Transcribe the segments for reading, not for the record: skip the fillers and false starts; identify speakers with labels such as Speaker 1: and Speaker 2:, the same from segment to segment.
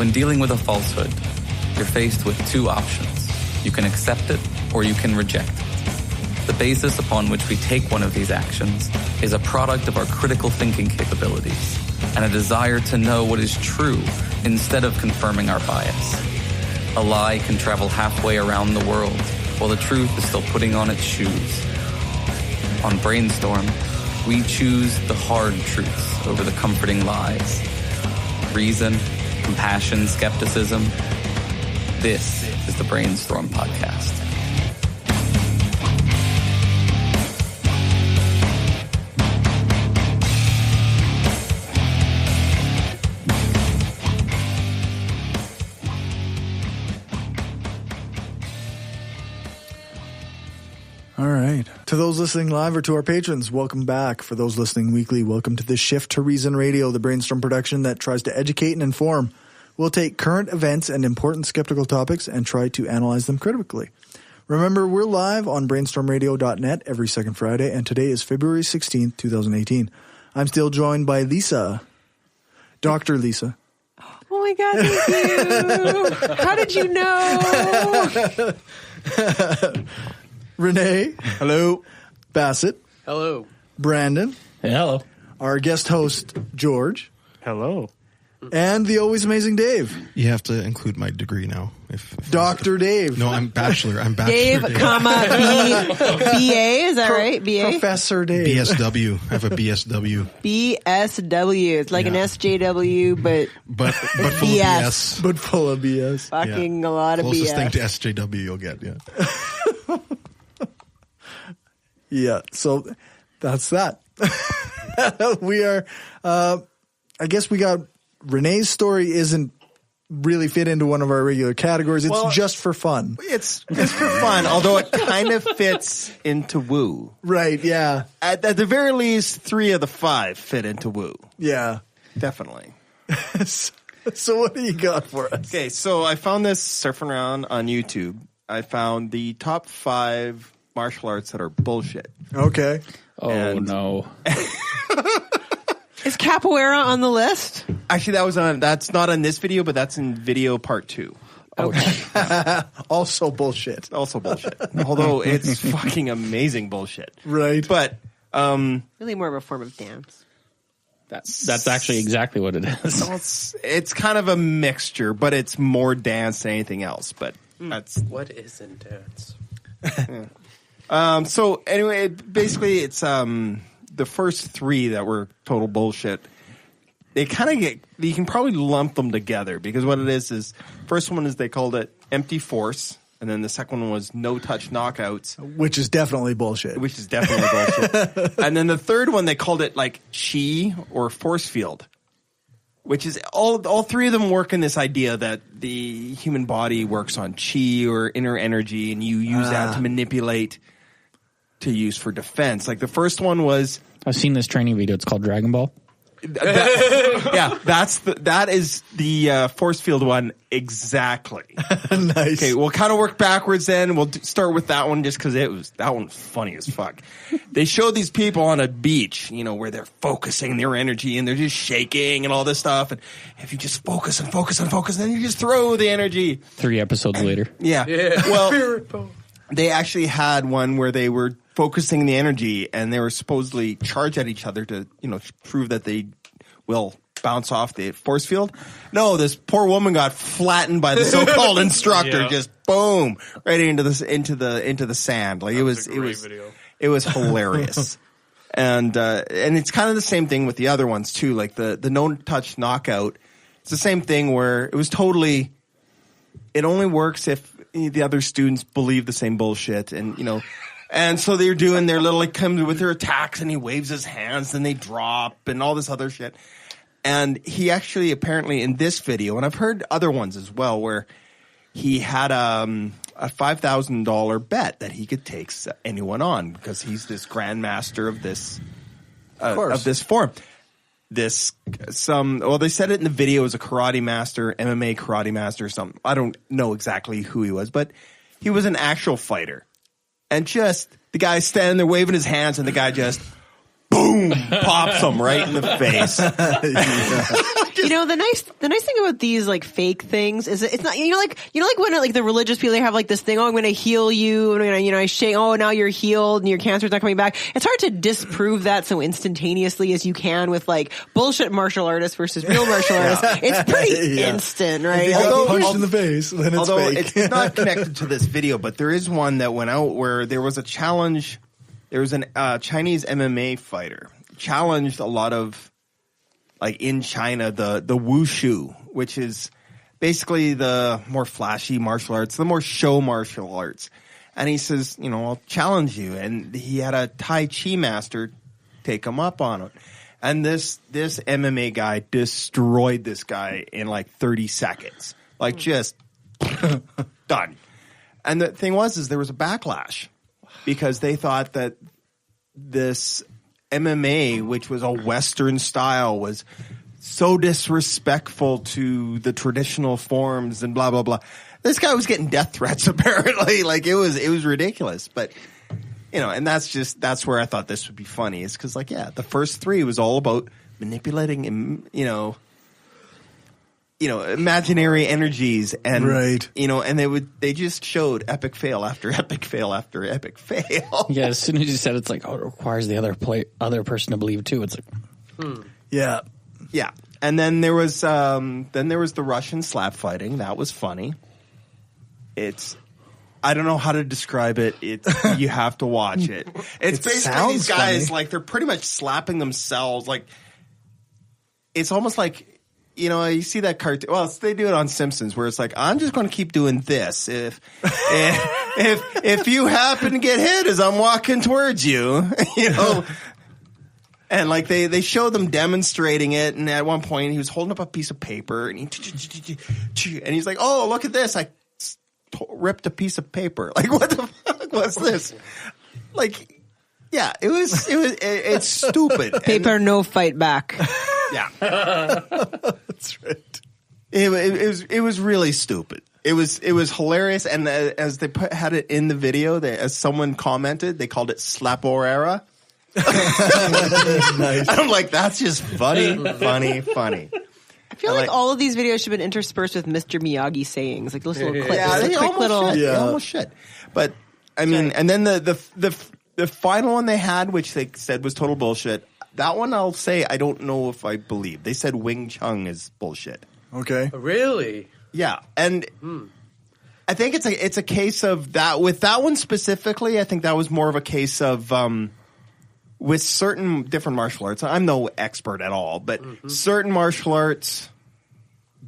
Speaker 1: When dealing with a falsehood, you're faced with two options. You can accept it or you can reject it. The basis upon which we take one of these actions is a product of our critical thinking capabilities and a desire to know what is true instead of confirming our bias. A lie can travel halfway around the world while the truth is still putting on its shoes. On Brainstorm, we choose the hard truths over the comforting lies. Reason, compassion, skepticism. This is the Brainstorm Podcast.
Speaker 2: All right. To those listening live or to our patrons, welcome back. For those listening weekly, welcome to the Shift to Reason Radio, the Brainstorm production that tries to educate and inform. We'll take current events and important skeptical topics and try to analyze them critically. Remember, we're live on brainstormradio.net every second Friday, and today is February 16th, 2018. I'm still joined by Lisa, Dr. Lisa.
Speaker 3: Oh my God, thank you. How did you know?
Speaker 2: Renee.
Speaker 4: Hello.
Speaker 2: Bassett.
Speaker 4: Hello.
Speaker 2: Brandon.
Speaker 5: Hey, hello.
Speaker 2: Our guest host, George.
Speaker 4: Hello.
Speaker 2: And the always amazing Dave.
Speaker 6: You have to include my degree now. If
Speaker 2: Dr. Dave.
Speaker 6: No, I'm bachelor.
Speaker 3: Dave, comma, B.A., is that right? B.A.?
Speaker 2: Professor Dave.
Speaker 6: BSW. I have a BSW.
Speaker 3: BSW. It's like an SJW, but
Speaker 6: full of
Speaker 3: BS.
Speaker 6: BS.
Speaker 2: But full of BS.
Speaker 3: Fucking a lot of
Speaker 6: Closest
Speaker 3: BS.
Speaker 6: thing to SJW you'll get, yeah.
Speaker 2: Yeah, so that's that. We are, I guess we got, Renee's story isn't really fit into one of our regular categories. It's just for fun.
Speaker 4: It's for fun, although it kind of fits into woo.
Speaker 2: Right, yeah.
Speaker 4: At the very least, 3 of the 5 fit into woo.
Speaker 2: Yeah.
Speaker 4: Definitely.
Speaker 2: So what do you got for us?
Speaker 4: Okay, so I found this surfing around on YouTube. I found the top 5 martial arts that are bullshit.
Speaker 2: Okay.
Speaker 5: Oh, no.
Speaker 3: Is capoeira on the list?
Speaker 4: Actually, that's not on this video, but that's in video part 2.
Speaker 3: Okay.
Speaker 2: Also bullshit.
Speaker 4: Also bullshit. Although it's fucking amazing bullshit.
Speaker 2: Right.
Speaker 4: But
Speaker 3: Really more of a form of dance.
Speaker 5: That's actually exactly what it is.
Speaker 4: it's kind of a mixture, but it's more dance than anything else. But that's
Speaker 7: what is in dance.
Speaker 4: So anyway, basically it's the first 3 that were total bullshit. They kind of you can probably lump them together because what it is first one is they called it empty force, and then the second one was no touch knockouts,
Speaker 2: which is definitely bullshit.
Speaker 4: bullshit. And then the third one they called it like chi or force field, which is all 3 of them work in this idea that the human body works on chi or inner energy, and you use that to manipulate to use for defense. Like the first one was,
Speaker 5: I've seen this training video. It's called Dragon Ball.
Speaker 4: that is the force field one exactly.
Speaker 2: Nice.
Speaker 4: Okay, we'll kind of work backwards then. We'll start with that one just because that one's funny as fuck. They showed these people on a beach, where they're focusing their energy and they're just shaking and all this stuff. And if you just focus and focus and focus, then you just throw the energy.
Speaker 5: 3 episodes later.
Speaker 4: Yeah. Well, they actually had one where they were focusing the energy and they were supposedly charged at each other to, prove that they will bounce off the force field. No, this poor woman got flattened by the so-called instructor. Just boom, right into the sand. Like it was hilarious. And it's kind of the same thing with the other ones too. Like the no touch knockout. It's the same thing where it was totally. It only works if the other students believe the same bullshit, and and so they're doing their little comes with their attacks, and he waves his hands, and they drop, and all this other shit. And he actually apparently in this video, and I've heard other ones as well, where he had a $5,000 bet that he could take anyone on because he's this grandmaster of this form. They said it in the video as a karate master, MMA karate master or something. I don't know exactly who he was, but he was an actual fighter. And just the guy standing there waving his hands, and the guy just boom, boom, pops him right in the face.
Speaker 3: You know, the nice thing about these like fake things is it's not, like when like the religious people, they have like this thing, oh, I'm going to heal you, and I shake, oh, now you're healed and your cancer's not coming back. It's hard to disprove that so instantaneously as you can with like bullshit martial artists versus real martial artists. It's pretty instant, right?
Speaker 2: If you got punched in the face, then it's fake.
Speaker 4: It's not connected to this video, but there is one that went out where there was a challenge. There was a Chinese MMA fighter challenged a lot of, like in China, the wushu, which is basically the more flashy martial arts, the more show martial arts. And he says, I'll challenge you. And he had a Tai Chi master take him up on it. And this MMA guy destroyed this guy in like 30 seconds. Like just done. And the thing is there was a backlash because they thought that this MMA, which was a Western style, was so disrespectful to the traditional forms and blah, blah, blah. This guy was getting death threats, apparently. Like, it was ridiculous. But, and that's where I thought this would be funny. Is because, the first three was all about manipulating, imaginary energies and, and they just showed epic fail after epic fail after epic fail.
Speaker 5: Yeah, as soon as you said it's like, it requires the other person to believe too. It's like,
Speaker 2: Yeah.
Speaker 4: Yeah. And then there was the Russian slap fighting. That was funny. I don't know how to describe it. You have to watch it. It's basically these guys, funny. Like, they're pretty much slapping themselves. Like, it's almost like, you see that cartoon. Well, they do it on Simpsons, where it's like, I'm just going to keep doing this. If you happen to get hit as I'm walking towards you, and like they show them demonstrating it. And at one point, he was holding up a piece of paper, and he's like, "Oh, look at this! I ripped a piece of paper. Like, what the fuck was this? Like, yeah, it's stupid.
Speaker 3: Paper, no fight back."
Speaker 4: Yeah,
Speaker 2: That's right.
Speaker 4: It was really stupid. It was hilarious, and as they had it in the video, as someone commented, they called it Slaporera. Nice. I'm like, that's just funny.
Speaker 3: I feel like all of these videos should have been interspersed with Mr. Miyagi sayings, like those little clips.
Speaker 4: Yeah, they almost should. But I mean, and then the final one they had, which they said was total bullshit. That one, I'll say, I don't know if I believe. They said Wing Chun is bullshit.
Speaker 2: Okay.
Speaker 7: Really?
Speaker 4: Yeah, and I think it's a case of that. With that one specifically, I think that was more of a case of with certain different martial arts. I'm no expert at all, but certain martial arts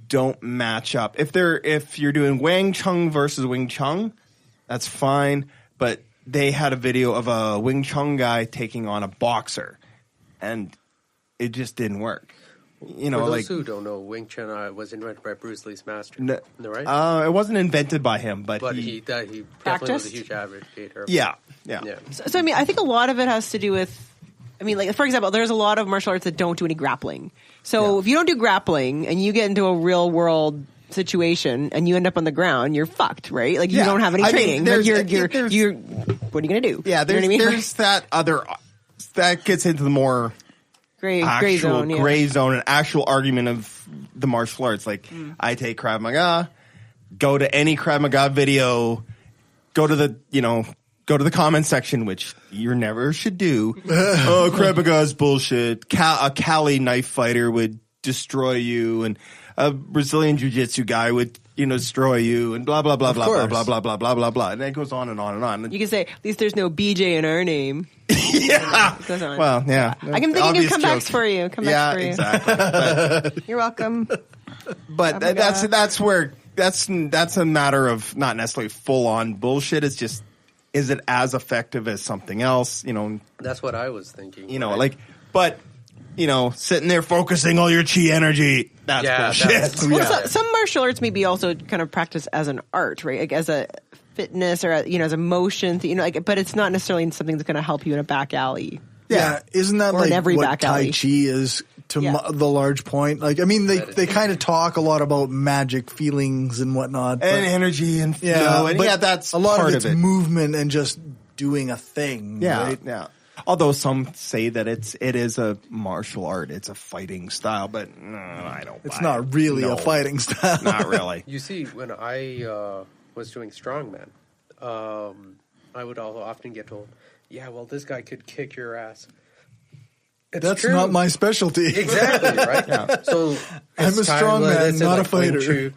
Speaker 4: don't match up. If you're doing Wing Chun versus Wing Chun, that's fine. But they had a video of a Wing Chun guy taking on a boxer. And it just didn't work. For
Speaker 7: those who don't know, Wing Chun was invented by Bruce Lee's master. Right?
Speaker 4: It wasn't invented by him, but
Speaker 7: he definitely was a huge advocate.
Speaker 4: Yeah.
Speaker 3: So I mean, I think a lot of it has to do with, like, for example, there's a lot of martial arts that don't do any grappling. So if you don't do grappling and you get into a real world situation and you end up on the ground, you're fucked, right? Like, you don't have any training. What are you going to do?
Speaker 4: Yeah, there's that other. That gets into the more gray zone and actual argument of the martial arts. Like, I take Krav Maga, go to any Krav Maga video, go to the comment section, which you never should do. Oh, Krav Maga is bullshit. A Cali knife fighter would destroy you, and a Brazilian jiu-jitsu guy would destroy you, and blah blah blah blah blah blah blah blah blah blah blah, and it goes on and on and on.
Speaker 3: You can say, at least there's no BJ in our name.
Speaker 4: Yeah.
Speaker 3: It goes on.
Speaker 4: Well, yeah.
Speaker 3: I can think of comebacks for you.
Speaker 4: Yeah, exactly. But,
Speaker 3: you're welcome.
Speaker 4: But that's where that's a matter of not necessarily full on bullshit. It's just, is it as effective as something else?
Speaker 7: That's what I was thinking.
Speaker 4: Right? But sitting there focusing all your chi energy, that's bullshit.
Speaker 3: Well, some martial arts may be also kind of practiced as an art, right? Like as a fitness or as a motion, but it's not necessarily something that's going to help you in a back alley.
Speaker 2: Yeah, isn't that
Speaker 3: or
Speaker 2: like
Speaker 3: every
Speaker 2: what
Speaker 3: back
Speaker 2: Tai
Speaker 3: alley.
Speaker 2: Chi is to the large point? Like, they kind of talk a lot about magic feelings and whatnot,
Speaker 4: and energy and flow, and that's
Speaker 2: a lot
Speaker 4: part
Speaker 2: of it's movement and just doing a thing.
Speaker 4: Yeah,
Speaker 2: right?
Speaker 4: yeah. Although some say that it is a martial art, it's a fighting style, but I don't.
Speaker 2: It's not really a fighting style.
Speaker 4: Not really.
Speaker 7: You see, when I was doing strongman, I would often get told, "Yeah, well, this guy could kick your ass."
Speaker 2: That's
Speaker 7: true.
Speaker 2: not my specialty.
Speaker 7: Exactly, right? Yeah. So
Speaker 2: I'm a strong man, not a fighter.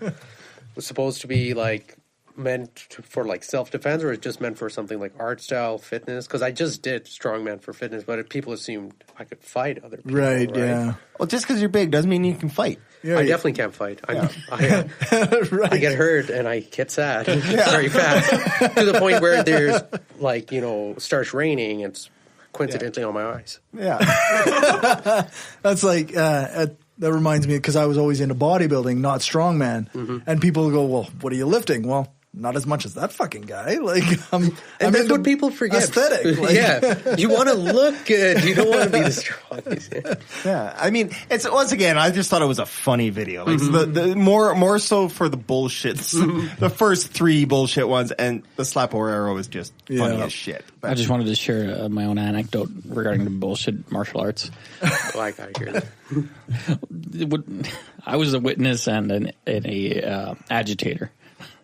Speaker 7: Was supposed to be like meant for like self-defense, or it's just meant for something like art style fitness? Because I just did strongman for fitness, but people assumed I could fight other people.
Speaker 2: Right, yeah.
Speaker 4: Well, just because you're big doesn't mean you can fight.
Speaker 2: Yeah,
Speaker 7: I definitely can't fight. I
Speaker 2: right.
Speaker 7: get hurt and I get sad very fast, to the point where there's like, starts raining and it's coincidentally on my eyes.
Speaker 4: Yeah.
Speaker 2: That's like, that reminds me, because I was always into bodybuilding, not strongman.
Speaker 7: Mm-hmm.
Speaker 2: And people go, well, what are you lifting? Well, not as much as that fucking guy. Like,
Speaker 7: And that's what people forget.
Speaker 2: Aesthetic. Like,
Speaker 7: Yeah. You want to look good. You don't want to be the strongest.
Speaker 4: Yeah, I mean, it's once again. I just thought it was a funny video. Like the more so for the bullshits. The first 3 bullshit ones, and the slap or arrow is just funny as shit. But
Speaker 5: I just wanted to share my own anecdote regarding the bullshit martial arts.
Speaker 7: Oh, I gotta hear that.
Speaker 5: I was a witness and an agitator.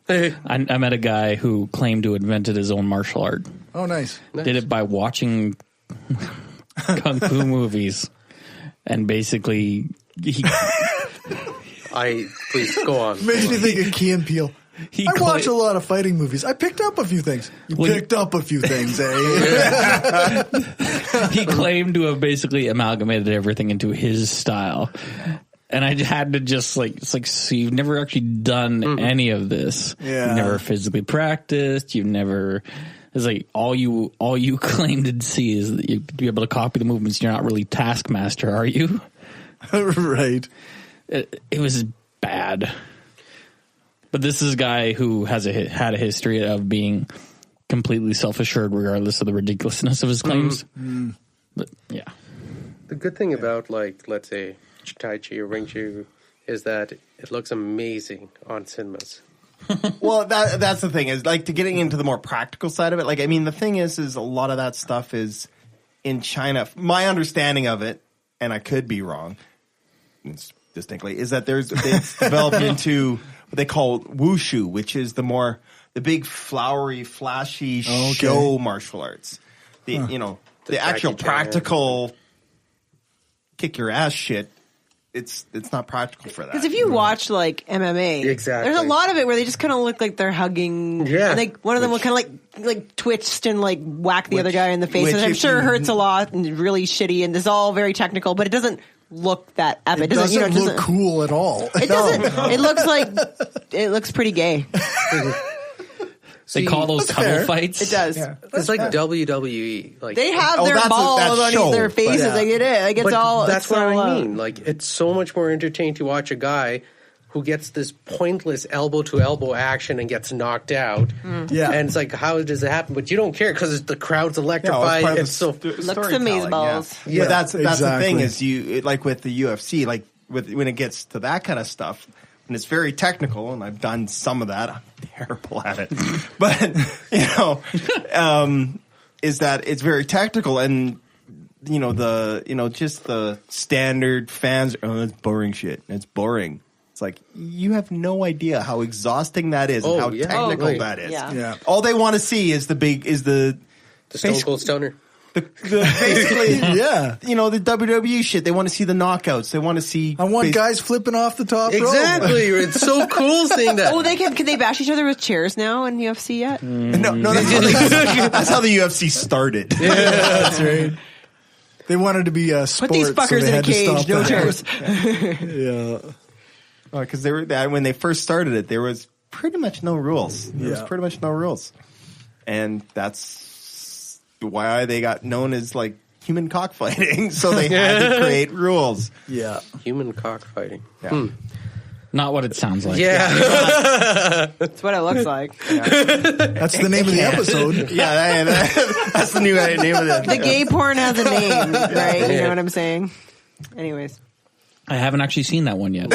Speaker 5: I met a guy who claimed to have invented his own martial art.
Speaker 2: Oh, nice.
Speaker 5: Did it by watching kung fu movies, and basically
Speaker 7: Please go on.
Speaker 2: Makes me think of Key and Peele.
Speaker 5: He
Speaker 2: I watch a lot of fighting movies. I picked up a few things. Picked up a few things, eh?
Speaker 5: He claimed to have basically amalgamated everything into his style. And I had to just it's like, so you've never actually done any of this.
Speaker 2: Yeah.
Speaker 5: You've never physically practiced. You've never, it's like all you claim to see is that you'd be able to copy the movements. You're not really Taskmaster, are you?
Speaker 2: Right.
Speaker 5: It was bad. But this is a guy who had a history of being completely self-assured regardless of the ridiculousness of his claims. But yeah.
Speaker 7: The good thing about, let's say, Tai Chi or Wing Chun is that it looks amazing on cinemas.
Speaker 4: Well, that's the thing is to getting into the more practical side of it. Like, I mean, the thing is a lot of that stuff is in China. My understanding of it, and I could be wrong, distinctly, is that it's developed into what they call wushu, which is the big flowery, flashy show martial arts. The actual practical kick your ass shit. It's not practical for that.
Speaker 3: Because if you watch MMA,
Speaker 7: exactly,
Speaker 3: there's a lot of it where they just kind of look like they're hugging.
Speaker 7: Yeah,
Speaker 3: and one of them will kind of like twitched and whack the other guy in the face, which I'm sure hurts a lot and really shitty. And it's all very technical, but it doesn't look that epic.
Speaker 2: It doesn't look cool at all.
Speaker 3: It doesn't. It looks pretty gay.
Speaker 5: They call those tunnel fights.
Speaker 3: It does.
Speaker 2: Yeah.
Speaker 7: It's like WWE.
Speaker 3: They have their balls on their faces.
Speaker 2: Yeah.
Speaker 3: It's all.
Speaker 7: That's what I
Speaker 3: loud.
Speaker 7: mean. It's so much more entertaining to watch a guy who gets this pointless elbow to elbow action and gets knocked out.
Speaker 2: Yeah.
Speaker 7: And it's like, how does it happen? But you don't care because the crowd's electrified.
Speaker 4: Yeah,
Speaker 7: it's so
Speaker 3: looks amazeballs.
Speaker 4: Yeah, but that's
Speaker 2: exactly.
Speaker 4: the thing is with the UFC, when it gets to that kind of stuff. And it's very technical, and I've done some of that. I'm terrible at it, but is that it's very technical, and just the standard fans. Oh, that's boring shit. It's boring. It's like you have no idea how exhausting that is and how technical that is.
Speaker 2: Yeah.
Speaker 4: All they want to see is the
Speaker 7: Stone Cold Stunner.
Speaker 4: Basically, yeah. The WWE shit. They want to see the knockouts. They want to see.
Speaker 2: I want guys flipping off the top rope.
Speaker 7: Exactly. It's so cool seeing that.
Speaker 3: Oh, can they bash each other with chairs now in UFC yet?
Speaker 4: No, that's how the UFC started.
Speaker 2: Yeah, that's right. They wanted to be a sport.
Speaker 3: Put these fuckers in a cage, no chairs.
Speaker 2: Yeah.
Speaker 4: Because when they first started it, there was pretty much no rules. There was pretty much no rules, and that's why they got known as human cockfighting. So they had to create rules.
Speaker 2: Yeah.
Speaker 7: Human cockfighting.
Speaker 4: Yeah.
Speaker 5: Not what it sounds like.
Speaker 7: Yeah.
Speaker 3: That's what it looks like.
Speaker 2: That's the name of the episode.
Speaker 4: Yeah, that's the new name of it.
Speaker 3: The gay porn has a name, right? You know what I'm saying? Anyways.
Speaker 5: I haven't actually seen that one yet.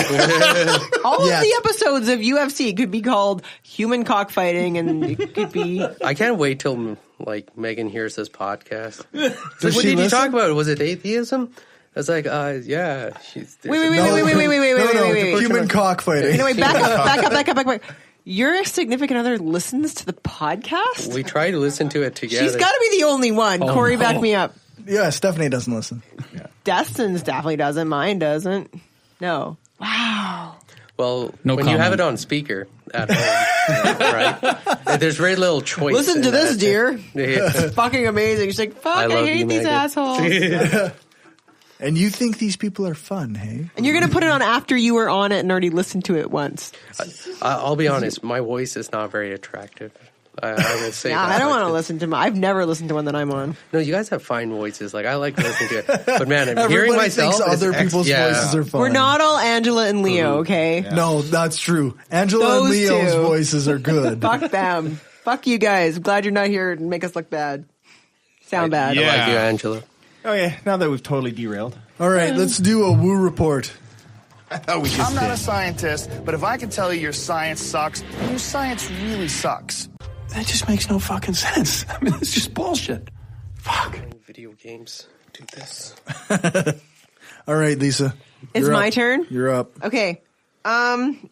Speaker 3: All of the episodes of UFC could be called human cockfighting, and it could be.
Speaker 7: I can't wait till like Megan hears this podcast.
Speaker 2: Does
Speaker 7: What
Speaker 2: she
Speaker 7: did you
Speaker 2: listen?
Speaker 7: talk about? Was it atheism? I was like, yeah.
Speaker 3: Wait.
Speaker 2: Human cockfighting.
Speaker 3: Anyway, back up. Your significant other listens to the podcast?
Speaker 7: We try to listen to it together.
Speaker 3: She's got to be the only one.
Speaker 5: Oh,
Speaker 3: Corey,
Speaker 5: no.
Speaker 3: back me up.
Speaker 2: Yeah, Stephanie doesn't listen.
Speaker 3: Destin's definitely doesn't. Mine doesn't. No. Wow.
Speaker 7: Well,
Speaker 5: No
Speaker 7: when you
Speaker 5: comment.
Speaker 7: have it on speaker at home, right? There's very little choice.
Speaker 3: Listen to
Speaker 7: in
Speaker 3: this,
Speaker 7: that.
Speaker 3: dear.
Speaker 7: Yeah.
Speaker 3: It's fucking amazing. She's like, fuck, I
Speaker 7: love
Speaker 3: hate
Speaker 7: you,
Speaker 3: these
Speaker 7: Megan.
Speaker 3: assholes.
Speaker 2: And you think these people are fun, hey?
Speaker 3: And you're going to put it on after you were on it and already listened to it once.
Speaker 7: I'll be honest, my voice is not very attractive. I will say
Speaker 3: Yeah,
Speaker 7: that.
Speaker 3: I don't want to
Speaker 7: But-
Speaker 3: listen to I've never listened to one that I'm on.
Speaker 7: No, you guys have fine voices. Like, I like listening to it. But man, I'm
Speaker 2: Everybody
Speaker 7: hearing myself.
Speaker 2: thinks
Speaker 7: is
Speaker 2: other people's
Speaker 7: yeah.
Speaker 2: voices are fun.
Speaker 3: We're not all Angela and Leo, okay?
Speaker 2: No, that's true. Angela and
Speaker 3: Those
Speaker 2: Leo's
Speaker 3: two.
Speaker 2: voices are good.
Speaker 3: Fuck them. Fuck you guys. I'm glad you're not here and make us look bad. Sound bad.
Speaker 7: I like you, Angela.
Speaker 4: Oh yeah, now that we've totally derailed.
Speaker 2: All right, let's do a woo report.
Speaker 4: I thought we just
Speaker 8: I'm not
Speaker 4: did.
Speaker 8: a scientist, but if I can tell you your science sucks, then your science really sucks.
Speaker 9: That just makes no fucking sense. I mean, it's just bullshit. Fuck.
Speaker 7: Video games do this.
Speaker 2: All right, Lisa.
Speaker 3: It's
Speaker 2: You're
Speaker 3: my
Speaker 2: up.
Speaker 3: turn?
Speaker 2: You're up.
Speaker 3: Okay. I'm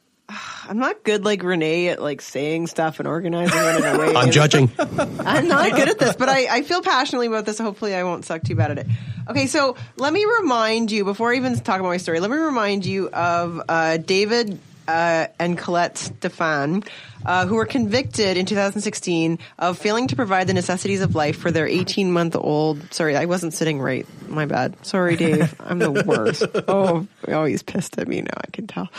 Speaker 3: not good like Renee at like saying stuff and organizing it in a way.
Speaker 7: I'm judging.
Speaker 3: I'm not good at this, but I feel passionately about this. So hopefully I won't suck too bad at it. Okay, so let me remind you, before I even talk about my story, let me remind you of David and Colette Stefan, who were convicted in 2016 of failing to provide the necessities of life for their 18-month-old. Sorry, I wasn't sitting right. My bad. Sorry, Dave. I'm the worst. Oh, he's pissed at me now. I can tell.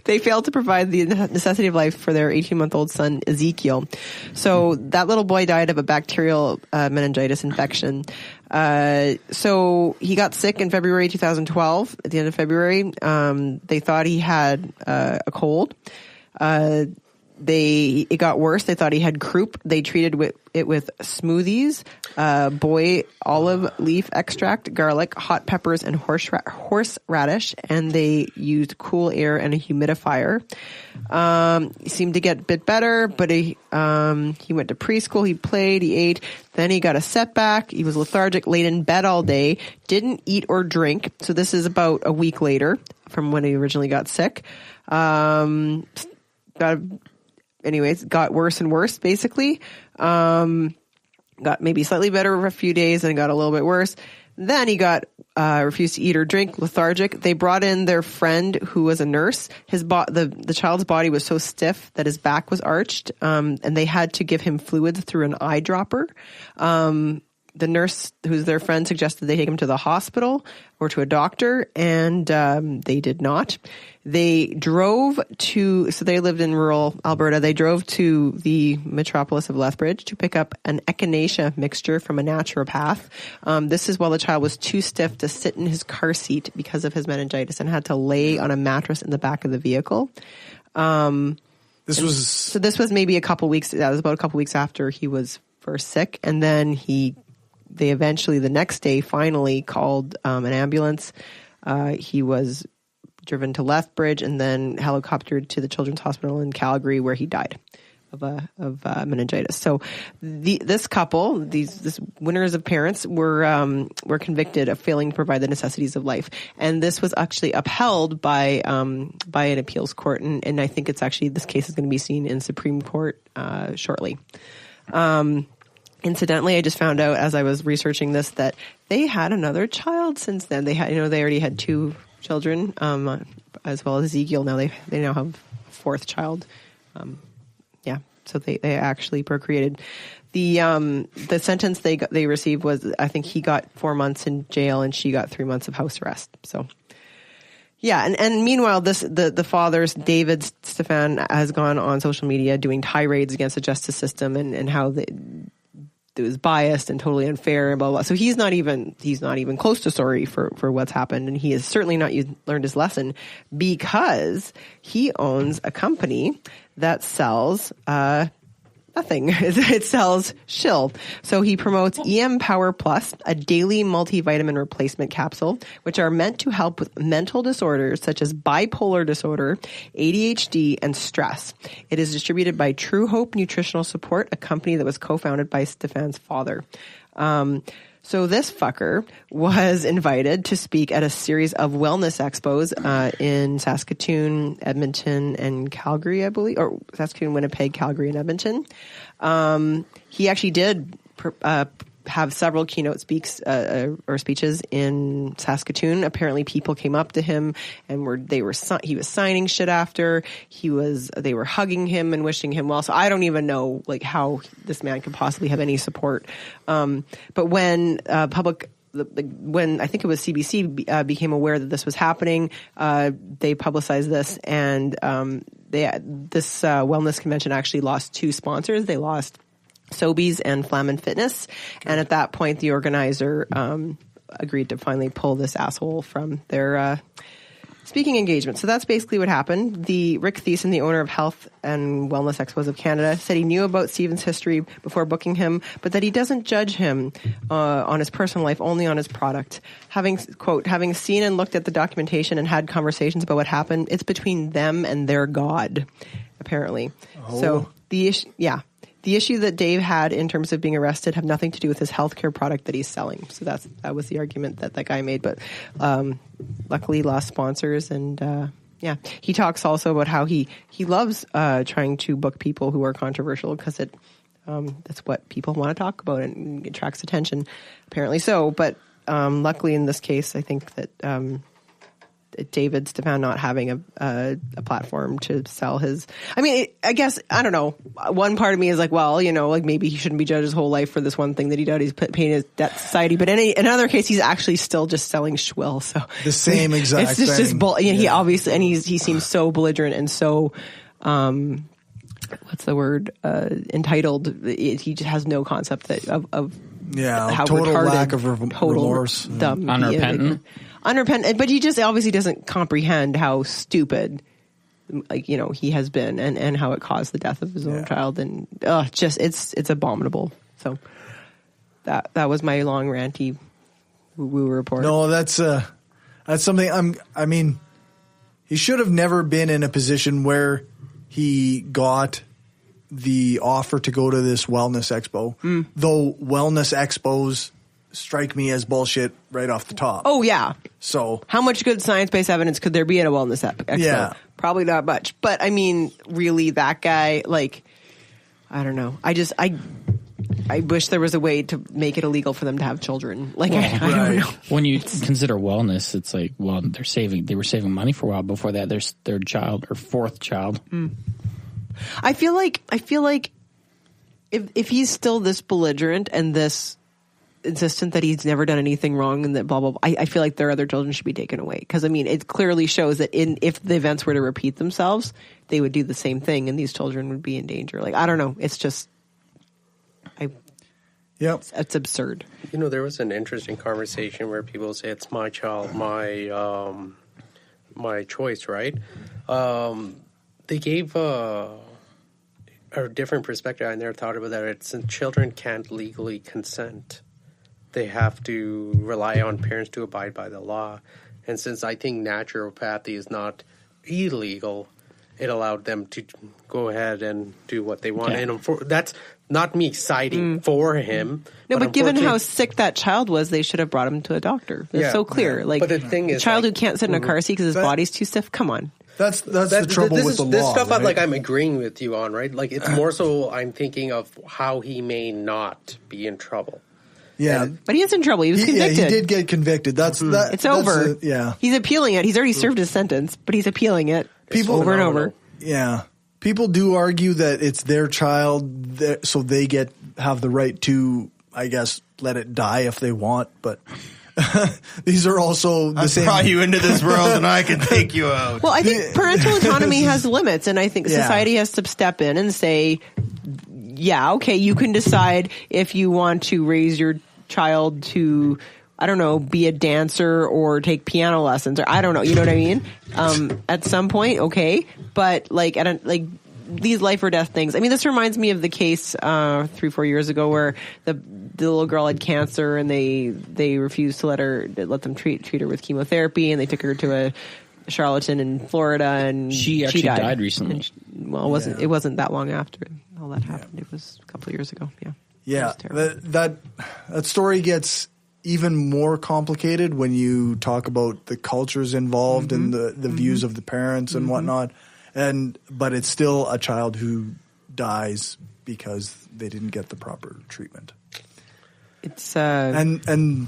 Speaker 3: They failed to provide the necessity of life for their 18-month-old son, Ezekiel. So that little boy died of a bacterial meningitis infection. So he got sick in February 2012. At the end of February, they thought he had a cold. It got worse. They thought he had croup. They treated it with smoothies, boy olive leaf extract, garlic, hot peppers, and horseradish. And they used cool air and a humidifier. He seemed to get a bit better, but he went to preschool. He played. He ate. Then he got a setback. He was lethargic, laid in bed all day, didn't eat or drink. So this is about a week later from when he originally got sick. Got worse and worse, basically. Got maybe slightly better for a few days and got a little bit worse. Then he got refused to eat or drink, lethargic. They brought in their friend who was a nurse. The child's body was so stiff that his back was arched, and they had to give him fluids through an eyedropper. The nurse, who's their friend, suggested they take him to the hospital or to a doctor, and they did not. They drove so they lived in rural Alberta. They drove to the metropolis of Lethbridge to pick up an echinacea mixture from a naturopath. This is while the child was too stiff to sit in his car seat because of his meningitis and had to lay on a mattress in the back of the vehicle.
Speaker 2: This
Speaker 3: was maybe a couple weeks. That was about a couple weeks after he was first sick, and then they eventually the next day finally called an ambulance. He was driven to Lethbridge and then helicoptered to the Children's Hospital in Calgary, where he died of meningitis. So this couple, this winners of parents, were convicted of failing to provide the necessities of life, and this was actually upheld by an appeals court, and I think it's actually this case is going to be seen in Supreme Court shortly. Incidentally, I just found out as I was researching this that they had another child since then. They had, they already had two children, as well as Ezekiel. Now they now have a fourth child. So they actually procreated. The sentence they received was, I think he got 4 months in jail and she got 3 months of house arrest. So. Yeah, and meanwhile, the father's David Stefan has gone on social media doing tirades against the justice system and how it was biased and totally unfair and blah blah. So he's not even close to sorry for what's happened, and he has certainly not learned his lesson, because he owns a company that sells Nothing. It sells shill. So he promotes EM Power Plus, a daily multivitamin replacement capsule, which are meant to help with mental disorders such as bipolar disorder, ADHD, and stress. It is distributed by True Hope Nutritional Support, a company that was co-founded by Stefan's father. So this fucker was invited to speak at a series of wellness expos in Saskatoon, Edmonton, and Calgary, I believe, or Saskatoon, Winnipeg, Calgary, and Edmonton. He actually did have several keynote speeches in Saskatoon. Apparently, people came up to him and he was signing shit after. They were hugging him and wishing him well. So I don't even know like how this man could possibly have any support. But when when I think it was CBC became aware that this was happening, they publicized this, and this wellness convention actually lost 2 sponsors. They lost Sobeys and Flamin Fitness. And at that point, the organizer agreed to finally pull this asshole from their speaking engagement. So that's basically what happened. Rick Thiessen, the owner of Health and Wellness Expos of Canada, said he knew about Stephen's history before booking him, but that he doesn't judge him on his personal life, only on his product. Having seen and looked at the documentation and had conversations about what happened, it's between them and their God, apparently. Oh. So the issue that Dave had in terms of being arrested have nothing to do with his healthcare product that he's selling. So that was the argument that guy made. But luckily, he lost sponsors, and he talks also about how he loves trying to book people who are controversial because that's what people want to talk about and it attracts attention. Apparently so, but luckily in this case, I think that. David Stefan not having a platform to sell his. I mean, I guess, I don't know. One part of me is like, well, like maybe he shouldn't be judged his whole life for this one thing that he did. He's paying his debt to society. But in another case, he's actually still just selling schwill. So
Speaker 2: the same exact
Speaker 3: it's just
Speaker 2: thing.
Speaker 3: He obviously, and he seems so belligerent and so, what's the word? Entitled. He just has no concept of how
Speaker 2: total
Speaker 3: retarded,
Speaker 2: lack of remorse,
Speaker 3: dumb,
Speaker 5: unrepentant.
Speaker 3: Unrepentant, but he just obviously doesn't comprehend how stupid, he has been, and how it caused the death of his own child, and it's abominable. So that was my long ranty woo report.
Speaker 2: No, that's something. I mean, he should have never been in a position where he got the offer to go to this wellness expo. Though wellness expos strike me as bullshit right off the top.
Speaker 3: Oh, yeah.
Speaker 2: So
Speaker 3: how much good science-based evidence could there be at a wellness expo?
Speaker 2: Yeah.
Speaker 3: Probably not much. But, I mean, really, that guy, I don't know. I wish there was a way to make it illegal for them to have children. I don't know.
Speaker 5: When you consider wellness, it's like, well, they were saving money for a while before that. Their 3rd child or 4th child.
Speaker 3: I feel like if he's still this belligerent and this insistent that he's never done anything wrong and that blah, blah, blah, I feel like their other children should be taken away. Because, I mean, it clearly shows that if the events were to repeat themselves, they would do the same thing and these children would be in danger. I don't know. It's just... It's absurd.
Speaker 7: There was an interesting conversation where people say it's my child, my choice, right? They gave a different perspective. I never thought about that. It's children can't legally consent. They have to rely on parents to abide by the law. And since I think naturopathy is not illegal, it allowed them to go ahead and do what they want. Yeah. And that's not me citing for him.
Speaker 3: No, but given how sick that child was, they should have brought him to a doctor. It's so clear.
Speaker 7: Yeah. But the thing is,
Speaker 3: a child who can't sit in a car seat because his body's too stiff. Come on.
Speaker 2: That's the trouble with the law.
Speaker 7: This stuff
Speaker 2: right?
Speaker 7: I'm agreeing with you on, right? It's more so I'm thinking of how he may not be in trouble.
Speaker 2: Yeah,
Speaker 3: but he is in trouble. He was convicted.
Speaker 2: Yeah, he did get convicted.
Speaker 3: It's over. He's appealing it. He's already served his sentence, but he's appealing it. Over and over.
Speaker 2: Yeah, people do argue that it's their child, so they have the right to, I guess, let it die if they want. But these are also the same.
Speaker 4: I brought you into this world, and I can take you out.
Speaker 3: Well, I think parental autonomy has limits, and I think society has to step in and say, yeah, okay, you can decide if you want to raise your child to, I don't know, be a dancer or take piano lessons, or I don't know, you know what I mean? At some point, okay, but these life or death things. I mean, this reminds me of the case 3-4 years ago where the little girl had cancer and they refused to let them treat her with chemotherapy, and they took her to a charlatan in Florida, and
Speaker 5: she actually died recently.
Speaker 3: It wasn't that long after all that happened. It was a couple of years ago.
Speaker 2: Yeah, that story gets even more complicated when you talk about the cultures involved and the views of the parents and whatnot. But it's still a child who dies because they didn't get the proper treatment.
Speaker 3: It's
Speaker 2: and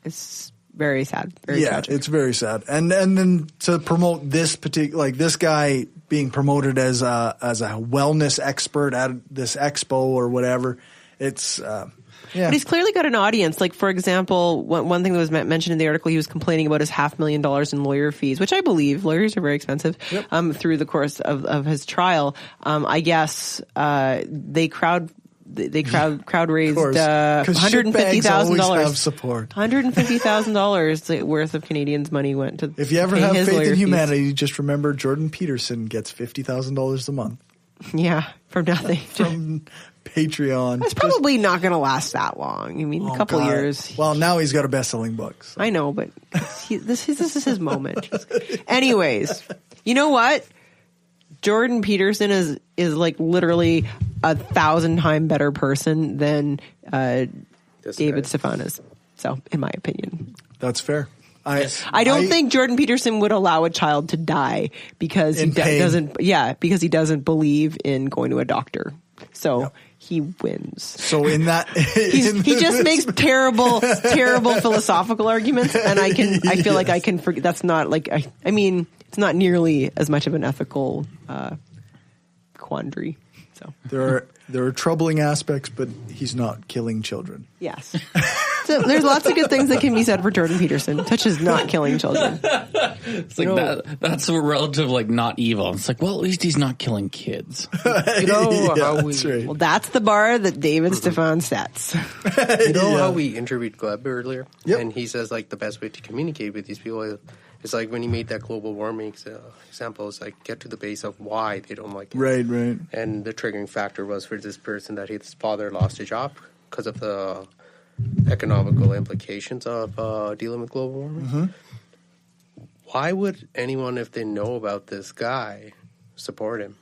Speaker 3: it's very sad. Very tragic.
Speaker 2: It's very sad. And then to promote this particular, like this guy being promoted as a wellness expert at this expo or whatever, it's
Speaker 3: But he's clearly got an audience. Like, for example, one thing that was mentioned in the article he was complaining about is $500,000 in lawyer fees, which I believe lawyers are very expensive. Yep. Through the course of his trial, I guess they crowd raised $150,000.
Speaker 2: Support.
Speaker 3: $150,000 worth of Canadians' money went to.
Speaker 2: If you ever have faith in humanity, just remember Jordan Peterson gets $50,000 a month.
Speaker 3: Yeah, from nothing.
Speaker 2: From Patreon.
Speaker 3: That's probably not going to last that long. I mean, a couple years.
Speaker 2: Well, now he's got a best-selling book. So.
Speaker 3: I know, but this is his moment. Anyways, you know what? Jordan Peterson is like literally 1,000 times better person than David Stefan is. So, in my opinion,
Speaker 2: that's fair.
Speaker 3: I don't think Jordan Peterson would allow a child to die because he doesn't. Yeah, because he doesn't believe in going to a doctor. So he wins.
Speaker 2: So in that,
Speaker 3: he just makes terrible philosophical arguments, and I feel like I can forget. That's not like I mean, it's not nearly as much of an ethical quandary. So
Speaker 2: there are troubling aspects, but he's not killing children.
Speaker 3: Yes. So there's lots of good things that can be said for Jordan Peterson, such as not killing children.
Speaker 5: It's like that's a relative, like, not evil. It's like, well, at least he's not killing kids.
Speaker 2: That's right.
Speaker 3: Well, that's the bar that David Stefan sets.
Speaker 7: You know how we interviewed Gleb earlier?
Speaker 2: Yep.
Speaker 7: And he says, like, the best way to communicate with these people is like when he made that global warming example, is like get to the base of why they don't like it.
Speaker 2: Right.
Speaker 7: And the triggering factor was for this person that his father lost a job because of the economical implications of dealing with global warming.
Speaker 2: Mm-hmm.
Speaker 7: Why would anyone, if they know about this guy, support him?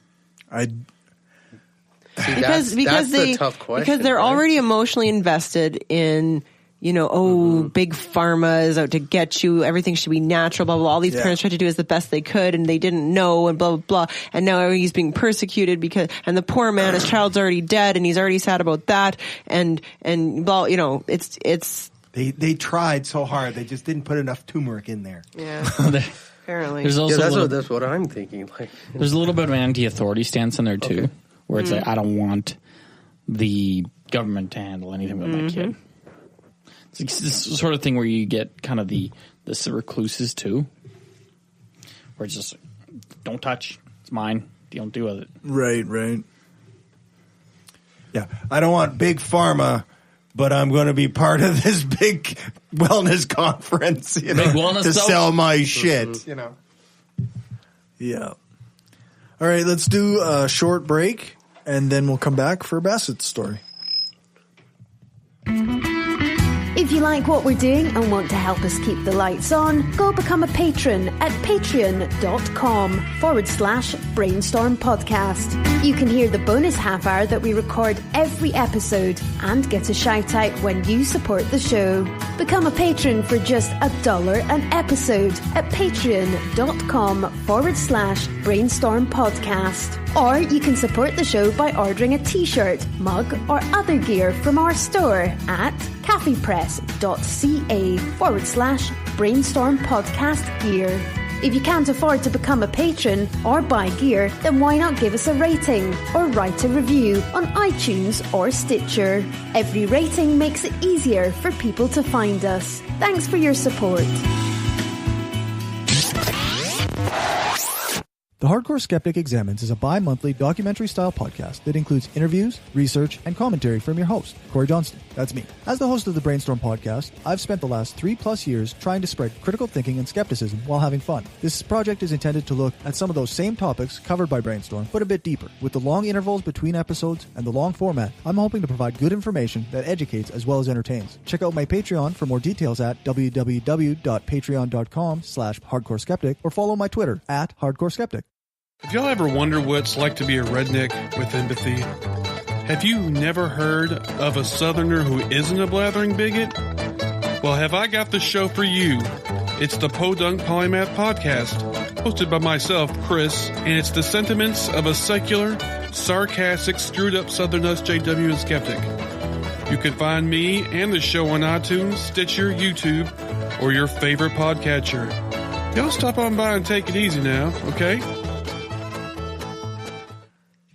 Speaker 3: Because
Speaker 7: that's the tough question.
Speaker 3: Because they're already emotionally invested in, big pharma is out to get you. Everything should be natural, blah, blah, blah. All these parents tried to do as the best they could, and they didn't know, and blah, blah, blah. And now he's being persecuted and the poor man, his child's already dead, and he's already sad about that. And blah, it's.
Speaker 4: They tried so hard. They just didn't put enough turmeric in there.
Speaker 3: Yeah. Apparently.
Speaker 5: There's also
Speaker 7: that's what I'm thinking. Like,
Speaker 5: there's a little bit of an anti-authority stance in there, too, where it's like, I don't want the government to handle anything with my kid. It's like this sort of thing where you get kind of the recluses, too, where it's just, don't touch, it's mine, don't do with it.
Speaker 2: Right.
Speaker 4: Yeah, I don't want big pharma, but I'm going to be part of this big wellness conference, to sell my shit,
Speaker 2: Yeah. All right, let's do a short break, and then we'll come back for Bassett's story.
Speaker 10: If you like what we're doing and want to help us keep the lights on, go become a patron at patreon.com/Brainstorm Podcast. You can hear the bonus half hour that we record every episode and get a shout out when you support the show. Become a patron for just $1 an episode at patreon.com/Brainstorm Podcast. Or you can support the show by ordering a t-shirt, mug, or other gear from our store at caffeepress.ca/Brainstorm Podcast Gear. If you can't afford to become a patron or buy gear, then why not give us a rating or write a review on iTunes or Stitcher? Every rating makes it easier for people to find us. Thanks for your support.
Speaker 2: The Hardcore Skeptic Examines is a bi-monthly documentary-style podcast that includes interviews, research, and commentary from your host, Corey Johnston. That's me. As the host of the Brainstorm podcast, I've spent the last 3+ years trying to spread critical thinking and skepticism while having fun. This project is intended to look at some of those same topics covered by Brainstorm, but a bit deeper. With the long intervals between episodes and the long format, I'm hoping to provide good information that educates as well as entertains. Check out my Patreon for more details at www.patreon.com/hardcoreskeptic or follow my Twitter at hardcoreskeptic.
Speaker 11: Have y'all ever wondered what it's like to be a redneck with empathy? Have you never heard of a Southerner who isn't a blathering bigot? Well, have I got the show for you. It's the Podunk Polymath Podcast, hosted by myself, Chris, and it's the sentiments of a secular, sarcastic, screwed-up Southern SJW and skeptic. You can find me and the show on iTunes, Stitcher, YouTube, or your favorite podcatcher. Y'all stop on by and take it easy now, okay?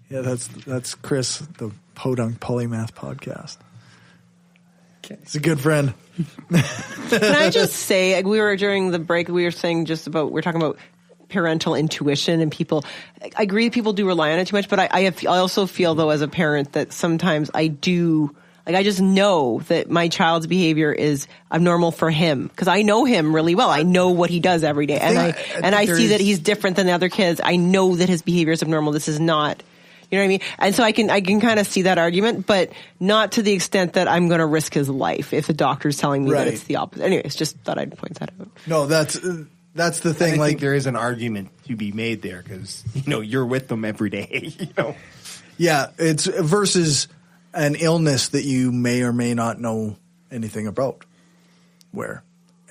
Speaker 2: Yeah, that's Chris, the Podunk Polymath Podcast.
Speaker 3: Okay.
Speaker 2: He's a good friend.
Speaker 3: Can I just say, like, we were during the break, we were saying we're talking about parental intuition and people. I agree people do rely on it too much, but I also feel though as a parent that sometimes I do. Like, I just know that my child's behavior is abnormal for him because I know him really well. I know what he does every day, and I see that he's different than the other kids. I know that his behavior is abnormal. This is not, you know what I mean? And so I can kind of see that argument, but not to the extent that I'm going to risk his life if the doctor's telling me that it's the opposite. Anyways, just thought I'd point that out.
Speaker 2: No, that's the thing.
Speaker 4: I think there is an argument to be made there because you're with them every day.
Speaker 2: Yeah, it's versus an illness that you may or may not know anything about.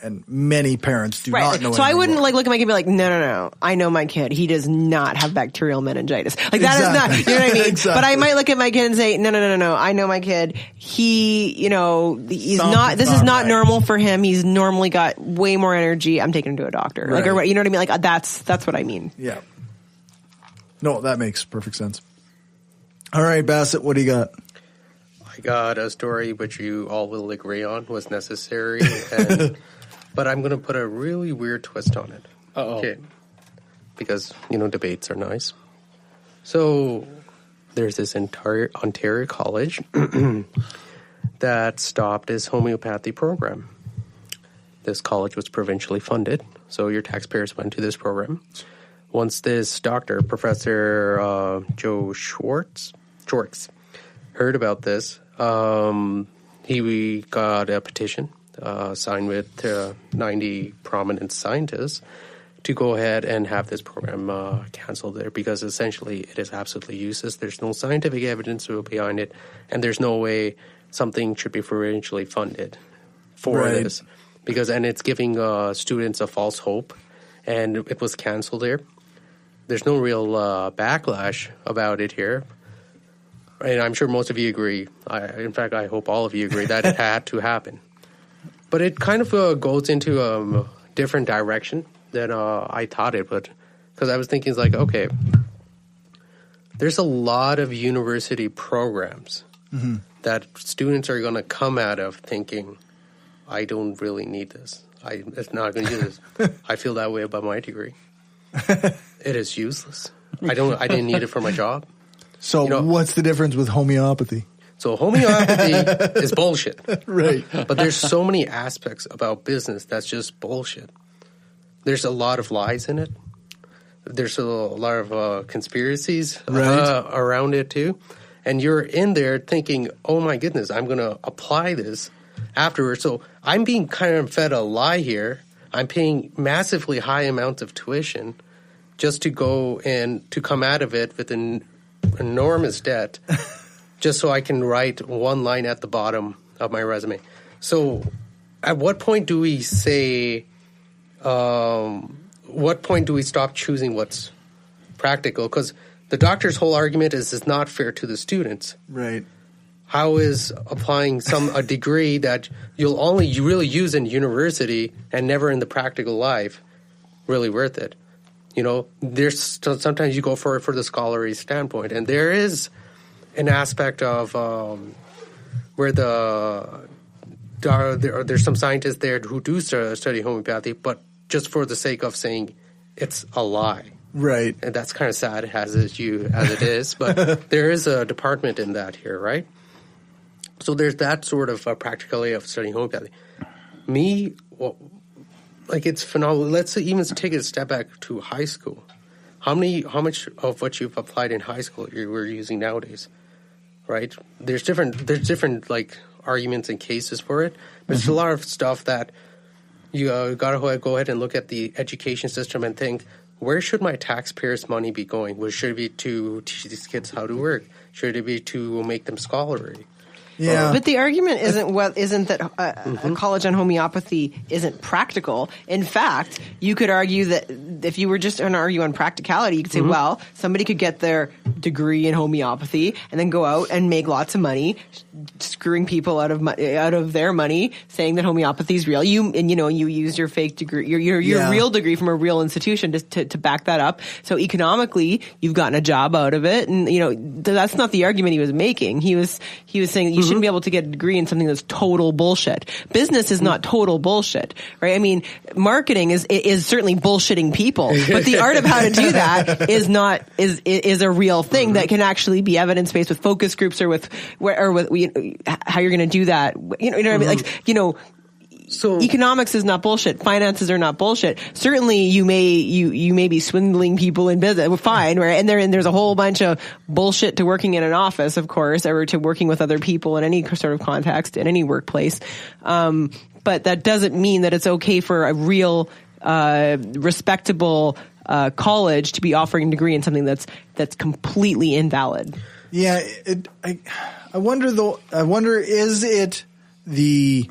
Speaker 2: And many parents do not know.
Speaker 3: So I wouldn't look at my kid and be like, no, I know my kid. He does not have bacterial meningitis. Like that is not, you know what I mean? Exactly. But I might look at my kid and say, no, I know my kid. He, he's not, this is not normal for him. He's normally got way more energy. I'm taking him to a doctor. Right. Like, you know what I mean? Like that's what I mean.
Speaker 2: Yeah. No, that makes perfect sense. All right, Bassett, what do you got?
Speaker 7: I got a story which you all will agree on was necessary, but I'm going to put a really weird twist on it.
Speaker 5: Uh-oh.
Speaker 7: Okay. Because, debates are nice. So there's this entire Ontario college that stopped its homeopathy program. This college was provincially funded, so your taxpayers went to this program. Once this doctor, Professor Joe Schwartz, heard about this, he got a petition signed with 90 prominent scientists to go ahead and have this program canceled there because essentially it is absolutely useless. There's no scientific evidence behind it, and there's no way something should be provincially funded for this and it's giving students a false hope, and it was canceled there. There's no real backlash about it here. And I'm sure most of you agree. In fact, I hope all of you agree that it had to happen. But it kind of goes into a different direction than I thought it would. Because I was thinking, okay, there's a lot of university programs that students are going to come out of thinking, I don't really need this. It's not going to use this. I feel that way about my degree. It is useless. I didn't need it for my job.
Speaker 2: So what's the difference with homeopathy?
Speaker 7: So homeopathy is bullshit.
Speaker 2: Right.
Speaker 7: But there's so many aspects about business that's just bullshit. There's a lot of lies in it. There's a lot of conspiracies around it too. And you're in there thinking, oh my goodness, I'm going to apply this afterwards. So I'm being kind of fed a lie here. I'm paying massively high amounts of tuition just to go and to come out of it with an enormous debt just so I can write one line at the bottom of my resume. So at what point do we say, what point do we stop choosing what's practical? Because the doctor's whole argument is it's not fair to the students.
Speaker 2: Right.
Speaker 7: How is applying a degree that you really use in university and never in the practical life really worth it? There's sometimes you go for the scholarly standpoint, and there is an aspect of where there's some scientists there who do study homeopathy, but just for the sake of saying it's a lie.
Speaker 2: Right.
Speaker 7: And that's kind of sad as it is, but there is a department in that here, right? So there's that sort of practicality of studying homeopathy. It's phenomenal. Let's even take it a step back to high school. How much of what you've applied in high school we're using nowadays, right? There's different like arguments and cases for it, but it's a lot of stuff that you got to go ahead and look at the education system and think, where should my taxpayers' money be going? Should it be to teach these kids how to work? Should it be to make them scholarly?
Speaker 2: Yeah.
Speaker 3: But the argument isn't that a college on homeopathy isn't practical. In fact, you could argue that if you were just going to argue on practicality, you could say, well, somebody could get their degree in homeopathy and then go out and make lots of money, screwing people out of their money, saying that homeopathy is real. You use your fake degree, your real degree from a real institution to back that up. So economically, you've gotten a job out of it, and that's not the argument he was making. He was saying that you shouldn't be able to get a degree in something that's total bullshit. Business is not total bullshit, right? I mean, marketing is certainly bullshitting people, but the art of how to do that is a real thing that can actually be evidence based with focus groups or with how you're going to do that. You know what I mean? So economics is not bullshit. Finances are not bullshit. Certainly, you may be swindling people in business. Fine, right? And there's a whole bunch of bullshit to working in an office, of course, or to working with other people in any sort of context in any workplace. But that doesn't mean that it's okay for a real, respectable college to be offering a degree in something that's completely invalid.
Speaker 2: Yeah, I wonder though. Is it the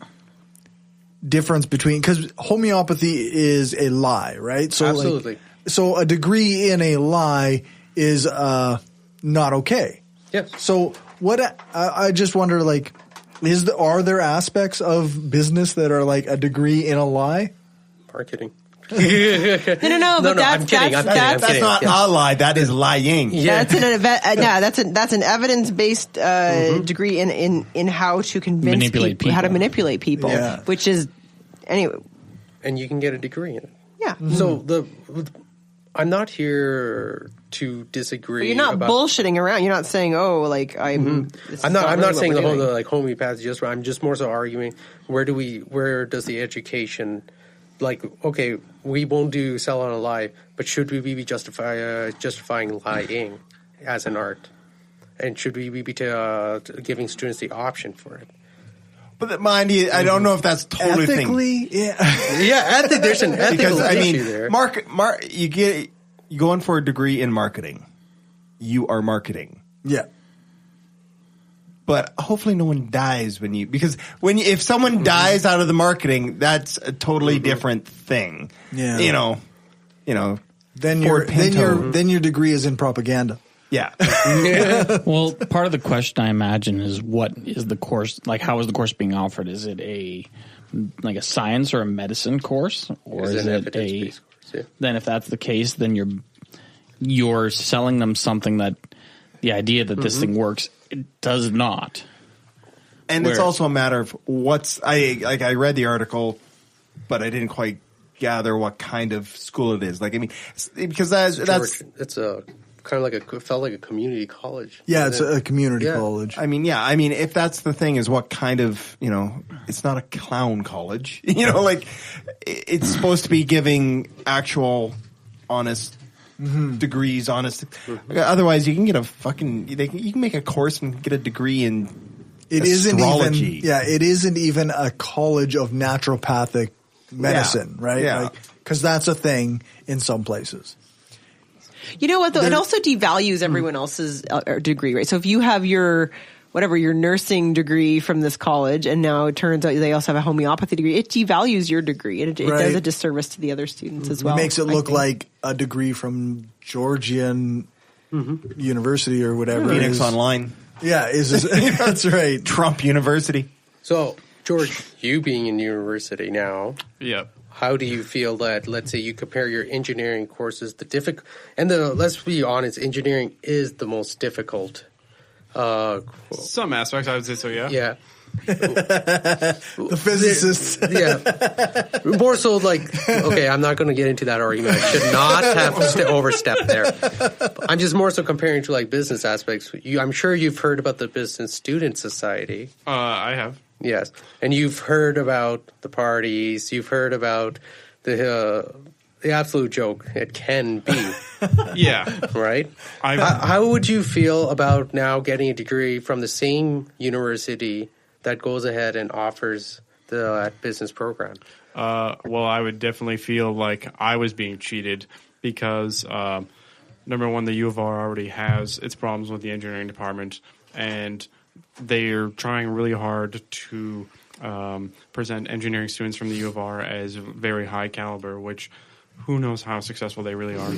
Speaker 2: difference between, because homeopathy is a lie, right? So
Speaker 7: absolutely.
Speaker 2: So a degree in a lie is not okay.
Speaker 7: Yes.
Speaker 2: So what I just wonder, like, are there aspects of business that are like a degree in a lie?
Speaker 7: Marketing.
Speaker 3: No, but
Speaker 7: I'm kidding.
Speaker 4: That's not a lie. That is lying.
Speaker 3: Yeah. That's an evidence-based degree in how to convince people, how to manipulate people, which is anyway.
Speaker 7: And you can get a degree in it.
Speaker 3: Yeah.
Speaker 7: So I'm not here to disagree.
Speaker 3: But you're not bullshitting around. You're not saying, I'm
Speaker 7: not saying the whole homeopathy is just right. I'm just more so arguing where does the education, okay, we won't do sell on a lie, but should we be justifying lying as an art? And should we be giving students the option for it?
Speaker 4: But mind you, I don't know if that's totally
Speaker 2: ethically,
Speaker 7: there's an ethical issue there.
Speaker 4: You go in for a degree in marketing. You are marketing.
Speaker 2: Yeah.
Speaker 4: But hopefully no one dies because if someone dies out of the marketing, that's a totally different thing.
Speaker 2: Yeah.
Speaker 4: Then
Speaker 2: your degree is in propaganda.
Speaker 4: Yeah.
Speaker 5: Well, part of the question I imagine is, what is the course, how is the course being offered? Is it a science or a medicine course, or is it a course? Yeah. Then if that's the case, then you're selling them something that the idea that this thing works, it does not.
Speaker 4: And it's also a matter of I read the article, but I didn't quite gather what kind of school it is. Because
Speaker 7: it's a kind of felt like a community college.
Speaker 2: Yeah, it's a community college.
Speaker 4: If that's the thing, is what kind of, it's not a clown college. It's supposed to be giving actual honest degrees, honest. Otherwise, you can get you can make a course and get a degree in astrology.
Speaker 2: It isn't even a college of naturopathic medicine, right?
Speaker 4: Yeah.
Speaker 2: Because that's a thing in some places.
Speaker 3: You know what, though? It also devalues everyone else's degree, right? So if you have your nursing degree from this college, and now it turns out they also have a homeopathy degree, it devalues your degree. It does a disservice to the other students as well.
Speaker 2: It makes it look like a degree from Georgian University or whatever.
Speaker 4: Phoenix Online.
Speaker 2: Yeah, that's right.
Speaker 4: Trump University.
Speaker 7: So, George, you being in university now.
Speaker 12: Yep.
Speaker 7: How do you feel that, let's say you compare your engineering courses, let's be honest, engineering is the most difficult.
Speaker 12: Some aspects, I would say so, yeah.
Speaker 7: Yeah.
Speaker 2: The physicists.
Speaker 7: Yeah. More so like, okay, I'm not going to get into that argument. I should not have overstepped there. I'm just more so comparing to like business aspects. I'm sure you've heard about the Business Student Society.
Speaker 11: I have.
Speaker 7: Yes. And you've heard about the parties. You've heard about the absolute joke it can be.
Speaker 11: Yeah.
Speaker 7: Right? How would you feel about now getting a degree from the same university that goes ahead and offers the business program?
Speaker 11: Well, I would definitely feel like I was being cheated because, number one, the U of R already has its problems with the engineering department, and they're trying really hard to present engineering students from the U of R as very high caliber, which who knows how successful they really are.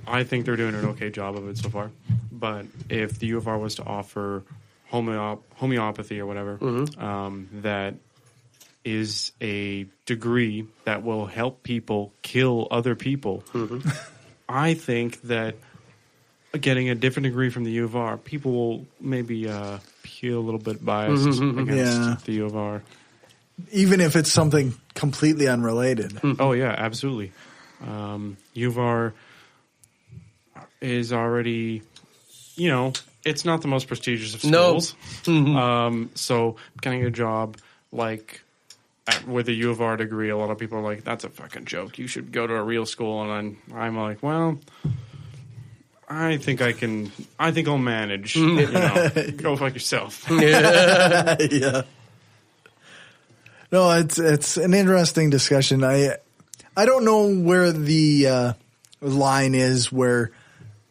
Speaker 11: I think they're doing an okay job of it so far. But if the U of R was to offer homeopathy or whatever, that is a degree that will help people kill other people, I think that getting a different degree from the U of R, people will maybe feel a little bit biased against the U of R.
Speaker 2: Even if it's something completely unrelated.
Speaker 11: Oh, yeah, absolutely. U of R is already, it's not the most prestigious of schools. No. So getting a job like with a U of R degree, a lot of people are like, that's a fucking joke. You should go to a real school. And I'm like, well, I think I'll manage. Go fuck yourself.
Speaker 2: Yeah. No, it's an interesting discussion. I don't know where the line is where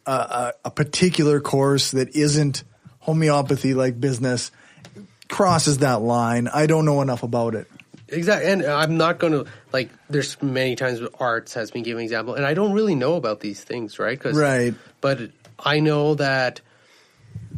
Speaker 2: a particular course that isn't homeopathy like business crosses that line. I don't know enough about it.
Speaker 7: Exactly. And I'm not going to, like, there's many times arts has been given example, and I don't really know about these things, right?
Speaker 2: Right.
Speaker 7: But I know that,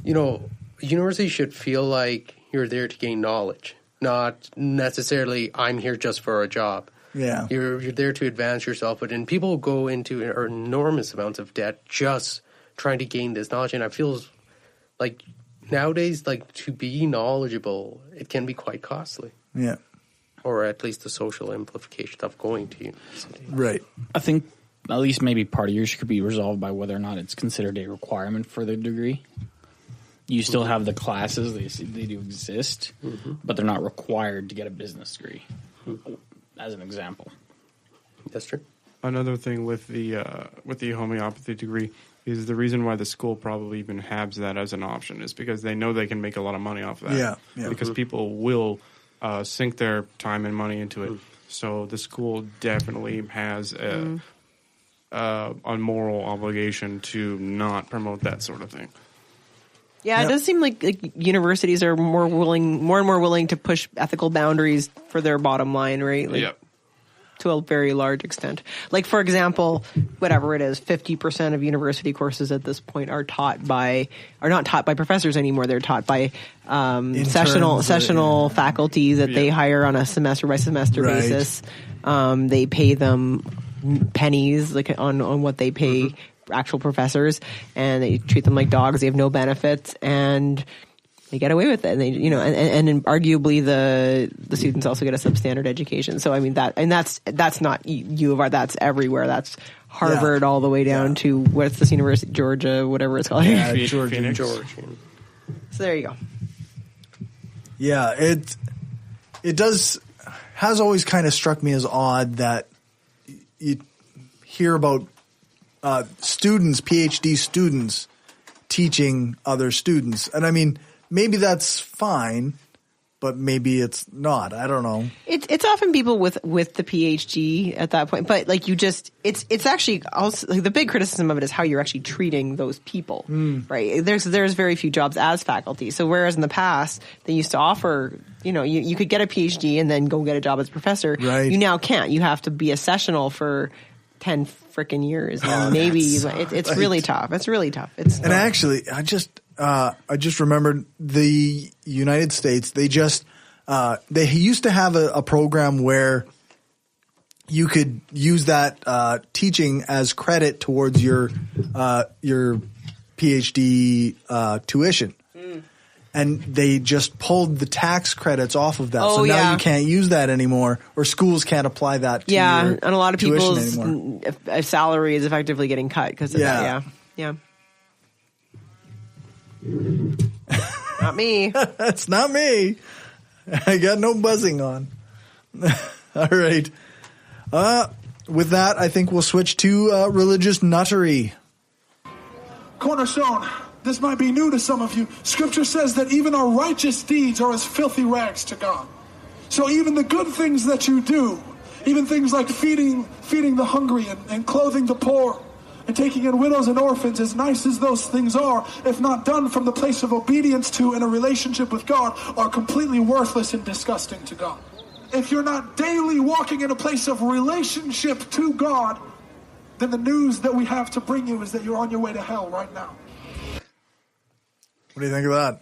Speaker 7: university should feel like you're there to gain knowledge, not necessarily I'm here just for a job.
Speaker 2: Yeah.
Speaker 7: You're there to advance yourself, but then people go into enormous amounts of debt just trying to gain this knowledge, and I feel like nowadays, like, to be knowledgeable, it can be quite costly.
Speaker 2: Yeah.
Speaker 7: Or at least the social implication of going to university.
Speaker 2: Right.
Speaker 5: I think at least maybe part of yours could be resolved by whether or not it's considered a requirement for the degree. You still have the classes, they do exist, but they're not required to get a business degree, as an example.
Speaker 7: That's true.
Speaker 11: Another thing with the homeopathy degree is the reason why the school probably even has that as an option is because they know they can make a lot of money off of that.
Speaker 2: Yeah.
Speaker 11: Because people will sink their time and money into it. So the school definitely has a moral obligation to not promote that sort of thing.
Speaker 3: Yeah, it does seem like universities are more and more willing to push ethical boundaries for their bottom line, right? Like, to a very large extent. Like, for example, whatever it is, 50% of university courses at this point are not taught by professors anymore. They're taught by sessional faculty that they hire on a semester by semester basis. They pay them pennies on what they pay actual professors, and they treat them like dogs. They have no benefits, and they get away with it. And they, and arguably the students also get a substandard education. So I mean that's not U of R. That's everywhere. That's Harvard all the way down to what's this university, Georgia, whatever it's called.
Speaker 2: Yeah,
Speaker 11: Georgia.
Speaker 3: So there you go.
Speaker 2: Yeah, it has always kind of struck me as odd that you hear about students, PhD students, teaching other students. And I mean, maybe that's fine, but maybe it's not. I don't know.
Speaker 3: It's often people with the PhD at that point, but like it's actually also like the big criticism of it is how you're actually treating those people, right? There's very few jobs as faculty. So whereas in the past they used to offer, you could get a PhD and then go get a job as a professor.
Speaker 2: Right.
Speaker 3: You now can't. You have to be a sessional for 10 freaking years. Maybe it's really tough. It's really tough.
Speaker 2: Actually, I just remembered the United States. They used to have a program where you could use that teaching as credit towards your PhD tuition. and they just pulled the tax credits off of that.
Speaker 3: Oh,
Speaker 2: so now
Speaker 3: yeah.
Speaker 2: you can't use that anymore, or schools can't apply that to your
Speaker 3: and a lot of
Speaker 2: tuition
Speaker 3: people's
Speaker 2: anymore.
Speaker 3: salary is effectively getting cut because of that. Yeah. Not me.
Speaker 2: That's not me. I got no buzzing on. All right. With that, I think we'll switch to religious nuttery.
Speaker 12: Cornerstone, this might be new to some of you. Scripture says that even our righteous deeds are as filthy rags to God. So even the good things that you do, even things like feeding the hungry and clothing the poor and taking in widows and orphans, as nice as those things are, if not done from the place of obedience to and a relationship with God, are completely worthless and disgusting to God. If you're not daily walking in a place of relationship to God, then the news that we have to bring you is that you're on your way to hell right now.
Speaker 2: What do you think of that?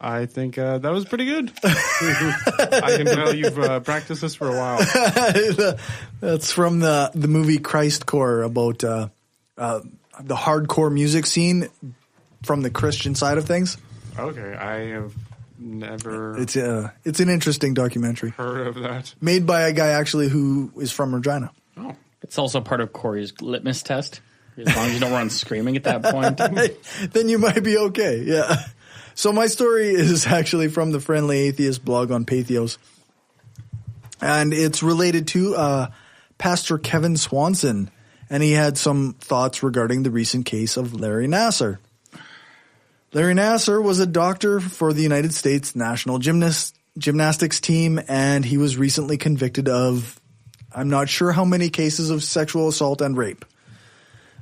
Speaker 11: I think that was pretty good. I can tell you've practiced this for a while.
Speaker 2: That's from the movie Christcore, about the hardcore music scene from the Christian side of things.
Speaker 11: Okay, I have never.
Speaker 2: It's an interesting documentary.
Speaker 11: Heard of that?
Speaker 2: Made by a guy actually who is from Regina.
Speaker 11: Oh,
Speaker 5: it's also part of Corey's litmus test. As long as you don't run screaming at that point,
Speaker 2: then you might be okay. Yeah. So my story is actually from the Friendly Atheist blog on Patheos, and it's related to Pastor Kevin Swanson, and he had some thoughts regarding the recent case of Larry Nassar. Larry Nassar was a doctor for the United States national gymnastics team, and he was recently convicted of, I'm not sure how many cases of sexual assault and rape.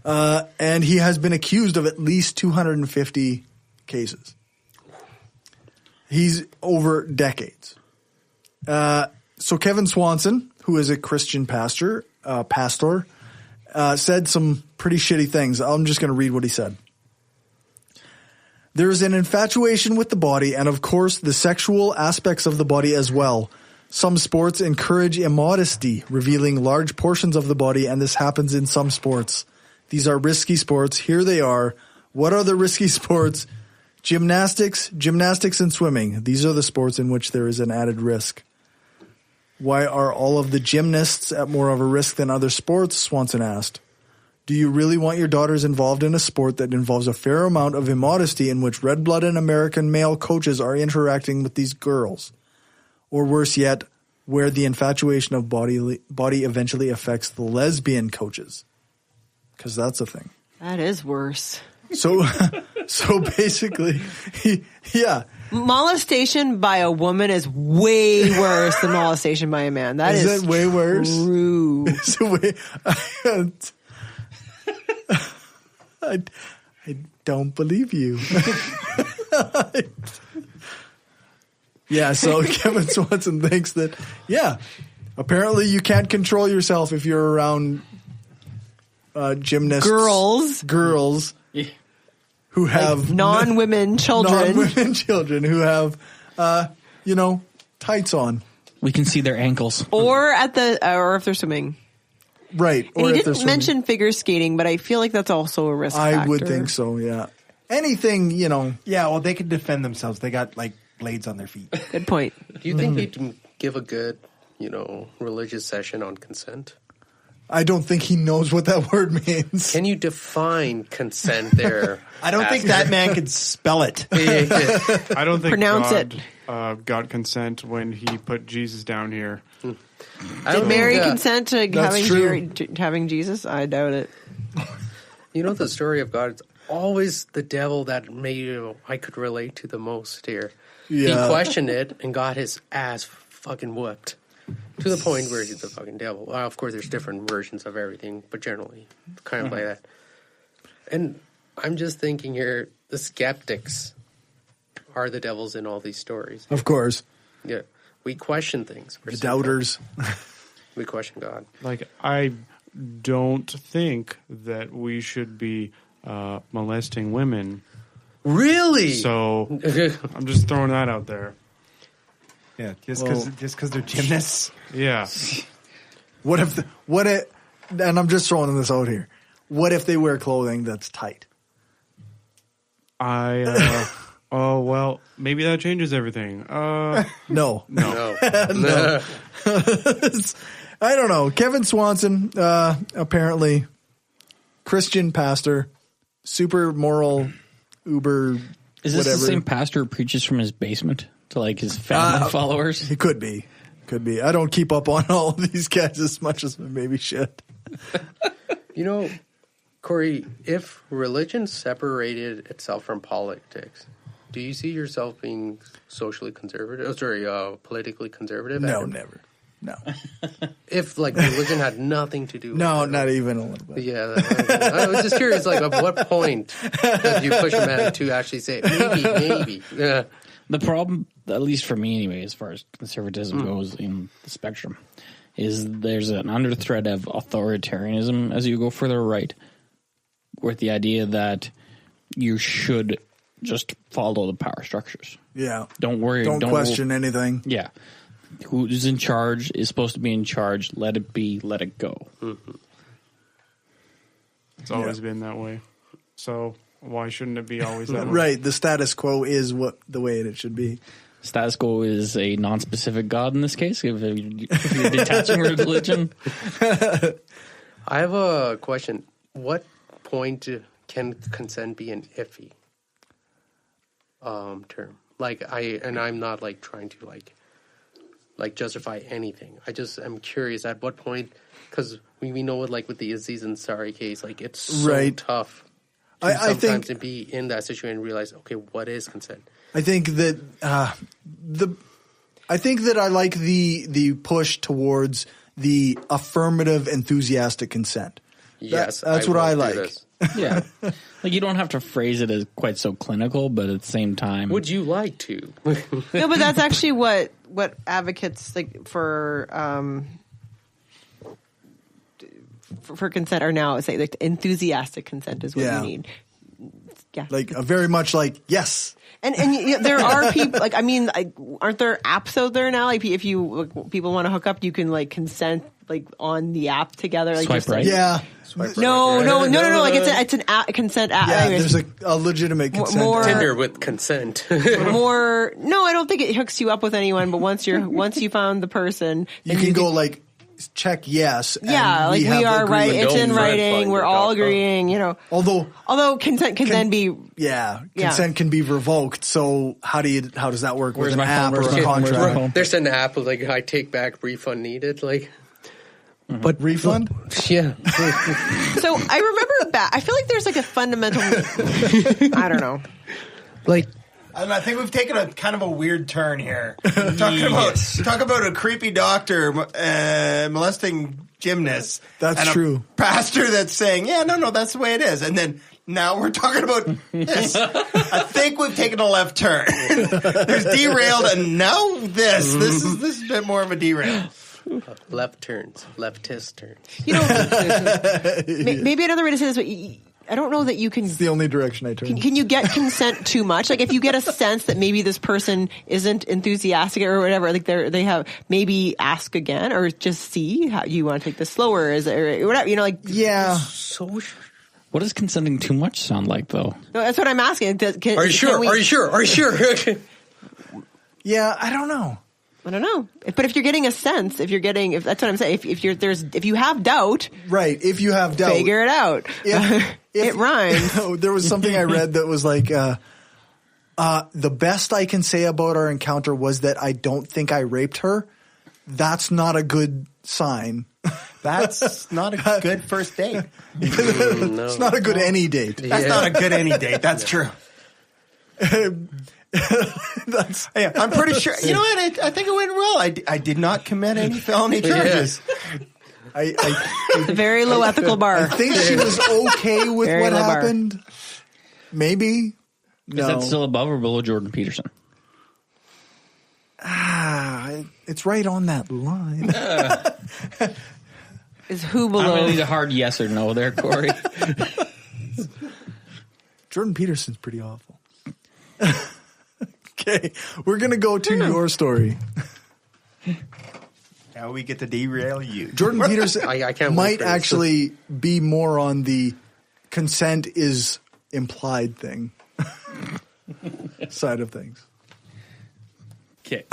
Speaker 2: And he has been accused of at least 250 cases. He's over decades. So Kevin Swanson, who is a Christian pastor, said some pretty shitty things. I'm just going to read what he said. There is an infatuation with the body and, of course, the sexual aspects of the body as well. Some sports encourage immodesty, revealing large portions of the body, and this happens in some sports. These are risky sports. Here they are. What are the risky sports? Gymnastics and swimming. These are the sports in which there is an added risk. Why are all of the gymnasts at more of a risk than other sports? Swanson asked. Do you really want your daughters involved in a sport that involves a fair amount of immodesty in which red-blooded American male coaches are interacting with these girls? Or worse yet, where the infatuation of body eventually affects the lesbian coaches? Because that's a thing.
Speaker 3: That is worse.
Speaker 2: So basically,
Speaker 3: molestation by a woman is way worse than molestation by a man. That is
Speaker 2: that way worse?
Speaker 3: True.
Speaker 2: I don't believe you. Yeah, so Kevin Swanson thinks that, apparently you can't control yourself if you're around gymnasts. Girls.
Speaker 5: Yeah.
Speaker 2: Who have
Speaker 3: non-women children.
Speaker 2: Who have, tights on.
Speaker 5: We can see their ankles.
Speaker 3: Or if they're swimming.
Speaker 2: Right.
Speaker 3: And he didn't mention figure skating, but I feel like that's also a risk factor.
Speaker 2: I would think so, yeah. Anything,
Speaker 4: Yeah, well, they can defend themselves. They got, blades on their feet.
Speaker 3: Good point.
Speaker 7: Do you think he'd give a good, religious session on consent?
Speaker 2: I don't think he knows what that word means.
Speaker 7: Can you define consent there?
Speaker 4: I don't think that man could spell it.
Speaker 11: I don't think
Speaker 3: Pronounce
Speaker 11: God got consent when he put Jesus down here.
Speaker 3: Did Mary consent to having Jesus? I doubt it.
Speaker 7: You know the story of God? It's always the devil that I could relate to the most here.
Speaker 2: Yeah.
Speaker 7: He questioned it and got his ass fucking whooped. To the point where he's the fucking devil. Well, of course, there's different versions of everything, but generally, kind of like that. And I'm just thinking here, the skeptics are the devils in all these stories.
Speaker 2: Of course.
Speaker 7: Yeah. We question things.
Speaker 2: The doubters.
Speaker 7: We question God.
Speaker 11: I don't think that we should be molesting women.
Speaker 7: Really?
Speaker 11: So I'm just throwing that out there.
Speaker 4: Yeah, just because they're gymnasts.
Speaker 11: Yeah.
Speaker 2: What if, and I'm just throwing this out here. What if they wear clothing that's tight?
Speaker 11: I Oh, well, maybe that changes everything.
Speaker 2: No.
Speaker 11: No.
Speaker 2: No. I don't know. Kevin Swanson, apparently Christian pastor, super moral, uber,
Speaker 5: Is this
Speaker 2: whatever.
Speaker 5: the same pastor who preaches from his basement to like his family followers?
Speaker 2: It could be. Could be. I don't keep up on all of these guys as much as I maybe should.
Speaker 7: You know, Corey, if religion separated itself from politics, do you see yourself being socially conservative? Politically conservative?
Speaker 2: No, never. No.
Speaker 7: If like religion had nothing to do with
Speaker 2: No,
Speaker 7: it.
Speaker 2: not even a little bit.
Speaker 7: Yeah, I was just curious, like, at what point did you push a man to actually say, maybe? Yeah.
Speaker 5: The problem, at least for me anyway, as far as conservatism goes in the spectrum, is there's an underthread of authoritarianism as you go further right, with the idea that you should just follow the power structures.
Speaker 2: Yeah.
Speaker 5: Don't worry.
Speaker 2: Don't question anything.
Speaker 5: Yeah. Who's in charge is supposed to be in charge. Let it be. Let it go.
Speaker 7: Mm-hmm.
Speaker 11: It's always been that way. So why shouldn't it be always that way?
Speaker 2: Right. The status quo is the way it should be.
Speaker 5: Status quo is a non-specific God in this case, if you're detaching religion.
Speaker 7: I have a question. What point can consent be an iffy term? Like, I'm not like trying to like justify anything. I just am curious at what point, because we know it, like with the Aziz Ansari case, like it's so tough to sometimes to be in that situation and realize, okay, what is consent?
Speaker 2: I think that I like the push towards the affirmative, enthusiastic consent.
Speaker 7: Yes,
Speaker 2: that's what I like.
Speaker 5: Yeah, like you don't have to phrase it as quite so clinical, but at the same time,
Speaker 7: would you like to?
Speaker 3: No, but that's actually what advocates like for consent are now saying. Like enthusiastic consent is what you need. Yeah,
Speaker 2: like very much like yes.
Speaker 3: And there are people like, I mean, aren't there apps out there now? Like if people want to hook up, you can like consent like on the app together. Like
Speaker 5: swipe right.
Speaker 2: Yeah.
Speaker 3: No. Like it's an app, consent app.
Speaker 2: Yeah,
Speaker 3: Anyways,
Speaker 2: there's a legitimate consent.
Speaker 7: Tinder with consent.
Speaker 3: No, I don't think it hooks you up with anyone. But once you found the person,
Speaker 2: you can go like check yes.
Speaker 3: Yeah, like we are right. It's in writing. We're all agreeing. You know, although consent can then be
Speaker 2: consent can be revoked. So how does that work with an app or a contract?
Speaker 7: There's an app like I take back, refund needed. Like.
Speaker 2: But refund?
Speaker 7: Yeah.
Speaker 3: So I remember back. I feel like there's like a fundamental. I don't know.
Speaker 7: Like,
Speaker 4: I think we've taken a kind of a weird turn here. Talk about a creepy doctor molesting gymnasts.
Speaker 2: That's
Speaker 4: and
Speaker 2: true.
Speaker 4: A pastor that's saying, "Yeah, no, that's the way it is," and then. Now we're talking about this. I think we've taken a left turn. There's derailed, and now this is a bit more of a derail.
Speaker 7: Left turns, leftist turns.
Speaker 3: You know, maybe another way to say this, but I don't know that you can.
Speaker 2: It's the only direction I turn.
Speaker 3: Can you get consent too much? Like if you get a sense that maybe this person isn't enthusiastic or whatever, like they have maybe ask again or just see how you want to take this slower, is it or whatever? You know, like
Speaker 7: so.
Speaker 5: What does consenting too much sound like, though?
Speaker 3: No, that's what I'm asking.
Speaker 7: Are you sure? Are you sure?
Speaker 2: Yeah, I don't know.
Speaker 3: I don't know. But if you're getting a sense, if that's what I'm saying. If you have doubt,
Speaker 2: right? If you have doubt,
Speaker 3: figure it out. It rhymes.
Speaker 2: There was something I read that was like, the best I can say about our encounter was that I don't think I raped her. That's not a good sign.
Speaker 4: That's not a good first date.
Speaker 2: It's not a good any date.
Speaker 4: That's not a good any date. That's true. I'm pretty sure. You know what? I think it went well. I did not commit any felony charges.
Speaker 3: It's a very low ethical bar.
Speaker 2: I think she was okay with what happened. Maybe.
Speaker 5: Is that still above or below Jordan Peterson?
Speaker 2: It's right on that line.
Speaker 3: Is who below?
Speaker 5: I'm going to need a hard yes or no there, Corey.
Speaker 2: Jordan Peterson's pretty awful. Okay, we're going to go to your story.
Speaker 4: Now we get to derail you.
Speaker 2: Jordan Peterson
Speaker 7: I can't
Speaker 2: might actually be more on the consent is implied thing. side of things.
Speaker 5: Okay.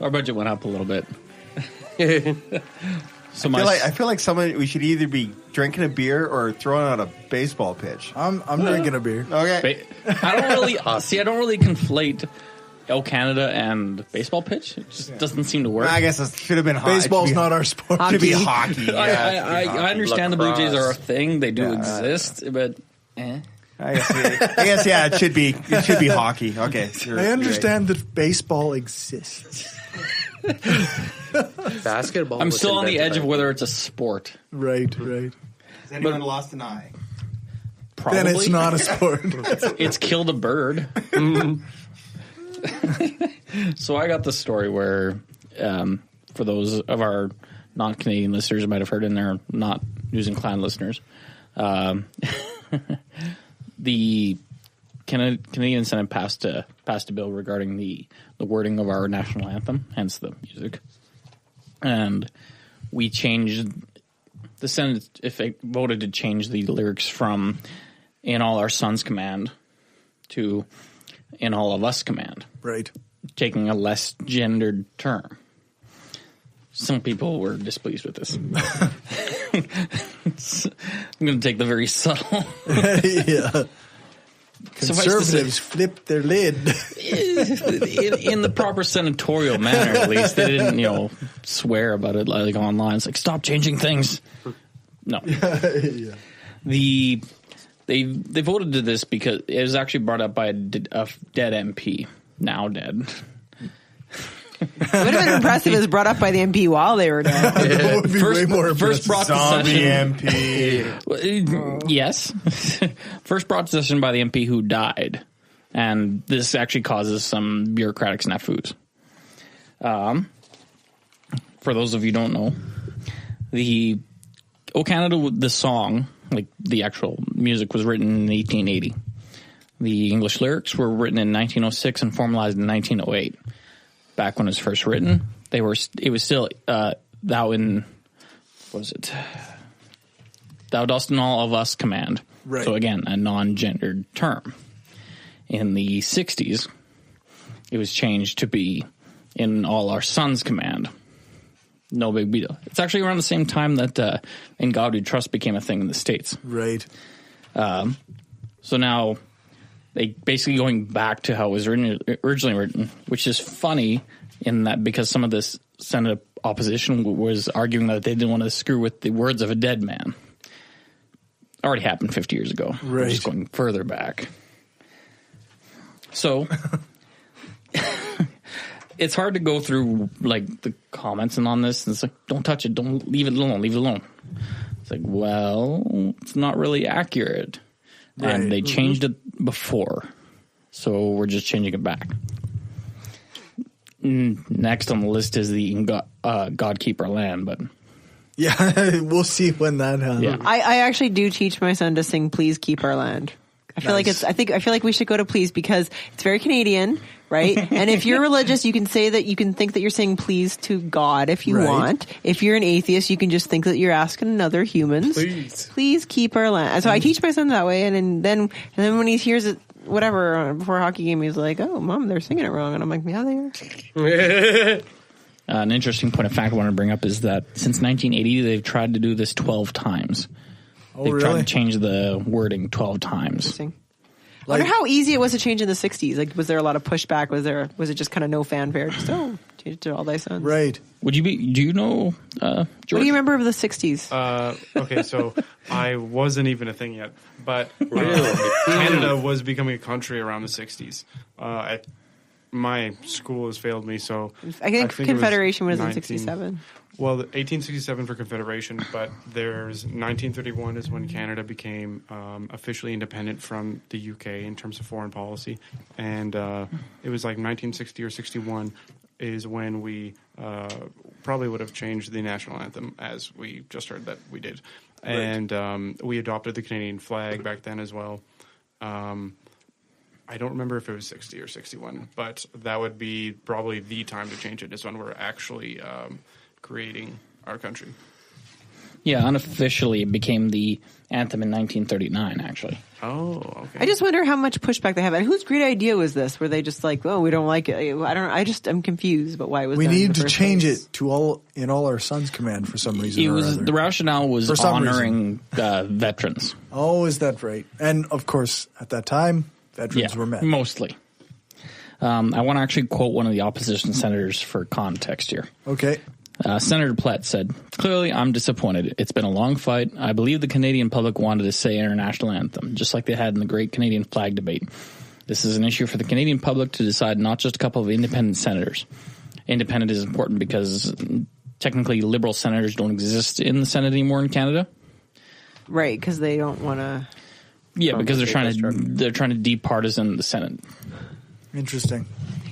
Speaker 5: Our budget went up a little bit. So
Speaker 4: I feel like we should either be drinking a beer or throwing out a baseball pitch.
Speaker 2: I'm drinking a beer.
Speaker 4: Okay.
Speaker 5: I don't really conflate O Canada and baseball pitch. It just doesn't seem to work.
Speaker 4: I guess it should have been hockey.
Speaker 2: Baseball's not our sport.
Speaker 4: It should be hockey.
Speaker 5: I understand the Blue Jays are a thing. They do exist, but
Speaker 4: I guess yeah, it should be hockey. Okay.
Speaker 2: I understand that baseball exists.
Speaker 7: Basketball.
Speaker 5: I'm
Speaker 7: was
Speaker 5: still on the
Speaker 7: invented
Speaker 5: edge of
Speaker 7: by-
Speaker 5: whether it's a sport.
Speaker 2: Right.
Speaker 4: Has anyone lost an eye?
Speaker 5: Probably.
Speaker 2: Then it's not a sport.
Speaker 5: It's killed a bird. So I got the story where, for those of our non-Canadian listeners who might have heard in there, not News and Clan listeners, the Canadian Senate passed a bill regarding the wording of our national anthem, hence the music. And we changed the Senate voted to change the lyrics from "In All Our Sons Command" to "In All of Us Command."
Speaker 2: Right.
Speaker 5: Taking a less gendered term. Some people were displeased with this. I'm going to take the very subtle.
Speaker 2: Yeah. Conservatives flipped their lid.
Speaker 5: in the proper senatorial manner, at least. They didn't, swear about it like online. It's like, stop changing things. No.
Speaker 2: Yeah.
Speaker 5: They voted to this because it was actually brought up by a dead MP, now dead.
Speaker 3: It would have been impressive if it was brought up by the MP while they were dead.
Speaker 2: That would be way more
Speaker 5: First brought to session.
Speaker 4: MP.
Speaker 5: Yes. First brought to session by the MP who died. And this actually causes some bureaucratic snafus. For those of you who don't know, the O Canada, the song, like the actual music, was written in 1880. The English lyrics were written in 1906 and formalized in 1908. Back when it was first written, it was still thou dost in all of us command.
Speaker 2: Right.
Speaker 5: So again, a non-gendered term. In the 60s, it was changed to be in all our sons command. No big deal. It's actually around the same time that In God We Trust became a thing in the States.
Speaker 2: Right.
Speaker 5: So now they basically going back to how it was originally written, which is funny in that because some of this Senate opposition was arguing that they didn't want to screw with the words of a dead man. Already happened 50 years ago.
Speaker 2: Right.
Speaker 5: We're just going further back. So it's hard to go through like the comments and on this. And it's like, don't touch it. Don't leave it alone. Leave it alone. It's like, well, it's not really accurate. Right. And they changed it before. So we're just changing it back. Next on the list is the God Keep Our Land, but
Speaker 2: yeah, we'll see when that happens.
Speaker 5: Yeah.
Speaker 3: I actually do teach my son to sing "Please Keep Our Land." I feel like I feel like we should go to "Please" because it's very Canadian, right? And if you're religious, you can say that you can think that you're saying "please" to God if you want. If you're an atheist, you can just think that you're asking other humans, "Please keep our land." So I teach my son that way, and then when he hears it, whatever before a hockey game, he's like, "Oh, Mom, they're singing it wrong," and I'm like, "Yeah, they are."
Speaker 5: An interesting point of fact I want to bring up is that since 1980, they've tried to do this 12 times. They've tried to change the wording 12 times.
Speaker 3: Interesting. I wonder how easy it was to change in the 60s. Like, was there a lot of pushback? Was it just kind of no fanfare? Just, change it to All Thy Sons.
Speaker 2: Right.
Speaker 5: Do you know, George?
Speaker 3: What do you remember of the 60s?
Speaker 13: Okay, so I wasn't even a thing yet. But Canada was becoming a country around the 60s. My school has failed me, so
Speaker 3: I think Confederation was in 67.
Speaker 13: Well, 1867 for Confederation, but there's 1931 is when Canada became officially independent from the UK in terms of foreign policy, and it was like 1960 or 61 is when we probably would have changed the national anthem, as we just heard that we did, and we adopted the Canadian flag back then as well. I don't remember if it was 60 or 61, but that would be probably the time to change it, is when we're actually creating our country.
Speaker 5: Yeah, unofficially it became the anthem in 1939, actually.
Speaker 13: Oh, okay.
Speaker 3: I just wonder how much pushback they have. And whose great idea was this? Were they just like, oh, we don't like it? I'm confused about why it was
Speaker 2: We
Speaker 3: done in
Speaker 2: need
Speaker 3: the
Speaker 2: to
Speaker 3: first
Speaker 2: change
Speaker 3: place.
Speaker 2: it to all our son's command for some reason.
Speaker 5: It
Speaker 2: or
Speaker 5: was
Speaker 2: other.
Speaker 5: the rationale was
Speaker 2: For some
Speaker 5: honoring veterans.
Speaker 2: Oh, is that right? And of course, at that time, veterans were men.
Speaker 5: Mostly. I want to actually quote one of the opposition senators for context here.
Speaker 2: Okay.
Speaker 5: Senator Platt said, "Clearly, I'm disappointed. It's been a long fight. I believe the Canadian public wanted to say our national anthem, just like they had in the Great Canadian Flag debate. This is an issue for the Canadian public to decide, not just a couple of independent senators. Independent is important because technically Liberal senators don't exist in the Senate anymore in Canada.
Speaker 3: Right, because they don't want to...
Speaker 5: Yeah, because they're trying to departisan the Senate.
Speaker 2: Interesting.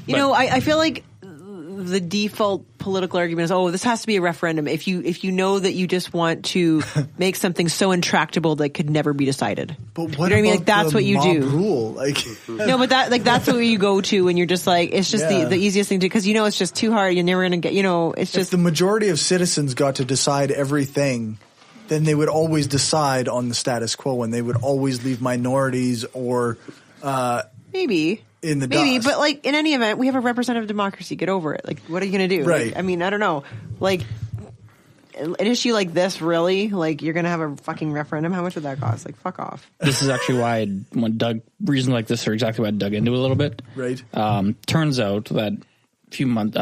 Speaker 3: You know, I feel like the default political argument is, oh, this has to be a referendum. If you know that you just want to make something so intractable that could never be decided.
Speaker 2: But what
Speaker 3: you know what I mean? Like, that's what you
Speaker 2: mob
Speaker 3: do.
Speaker 2: Rule? Like,
Speaker 3: no, but that's what you go to when you're just like, it's just the easiest thing to, because you know it's just too hard. You're never going to get, you know, it's just.
Speaker 2: If the majority of citizens got to decide everything, then they would always decide on the status quo, and they would always leave minorities or
Speaker 3: maybe
Speaker 2: in the
Speaker 3: maybe,
Speaker 2: dust.
Speaker 3: but like in any event, we have a representative democracy. Get over it. Like, what are you going to do?
Speaker 2: Right.
Speaker 3: Like, I mean, I don't know. Like, an issue like this, really? Like, you're going to have a fucking referendum? How much would that cost? Like, fuck off.
Speaker 5: This is actually why reasons like this are exactly why I dug into it a little bit.
Speaker 2: Right.
Speaker 5: Turns out that a few months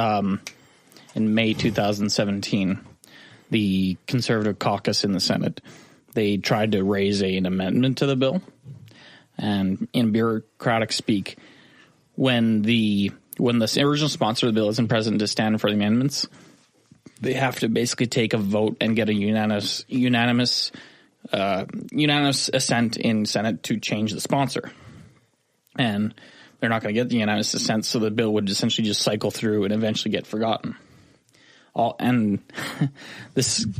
Speaker 5: in May 2017, the Conservative caucus in the Senate, they tried to raise an amendment to the bill. And in bureaucratic speak, when the original sponsor of the bill isn't present to stand for the amendments, they have to basically take a vote and get a unanimous assent in Senate to change the sponsor. And they're not going to get the unanimous assent, so the bill would essentially just cycle through and eventually get forgotten. The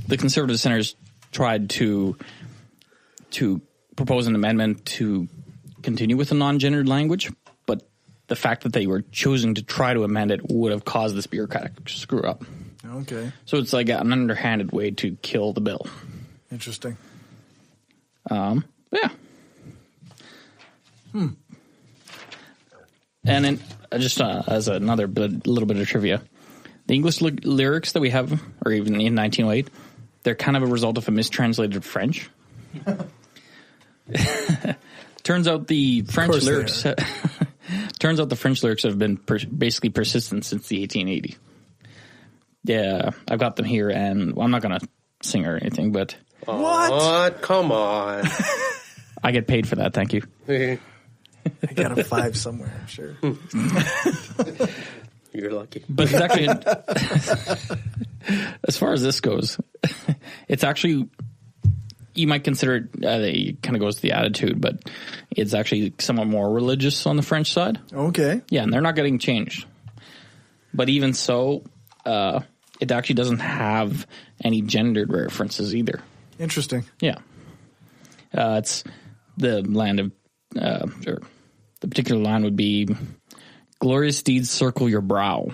Speaker 5: Conservative senators tried to propose an amendment to continue with the non-gendered language, but the fact that they were choosing to try to amend it would have caused this bureaucratic screw up.
Speaker 2: Okay.
Speaker 5: So it's like an underhanded way to kill the bill.
Speaker 2: Interesting.
Speaker 5: Yeah. And then just as another little bit of trivia, the English lyrics that we have, or even in 1908, they're kind of a result of a mistranslated French. Turns out the French lyrics. Turns out the French lyrics have been basically persistent since the 1880s. Yeah, I've got them here, and I'm not going to sing or anything, but
Speaker 7: what? Come on!
Speaker 5: I get paid for that. Thank you.
Speaker 2: I got a 5 somewhere, I'm sure.
Speaker 7: You're lucky.
Speaker 5: But it's actually, as far as this goes, it's actually, you might consider it kind of goes to the attitude, but it's actually somewhat more religious on the French side.
Speaker 2: Okay.
Speaker 5: Yeah, and they're not getting changed. But even so, it actually doesn't have any gendered references either.
Speaker 2: Interesting.
Speaker 5: Yeah. It's the land of, or the particular line would be, glorious deeds circle your brow.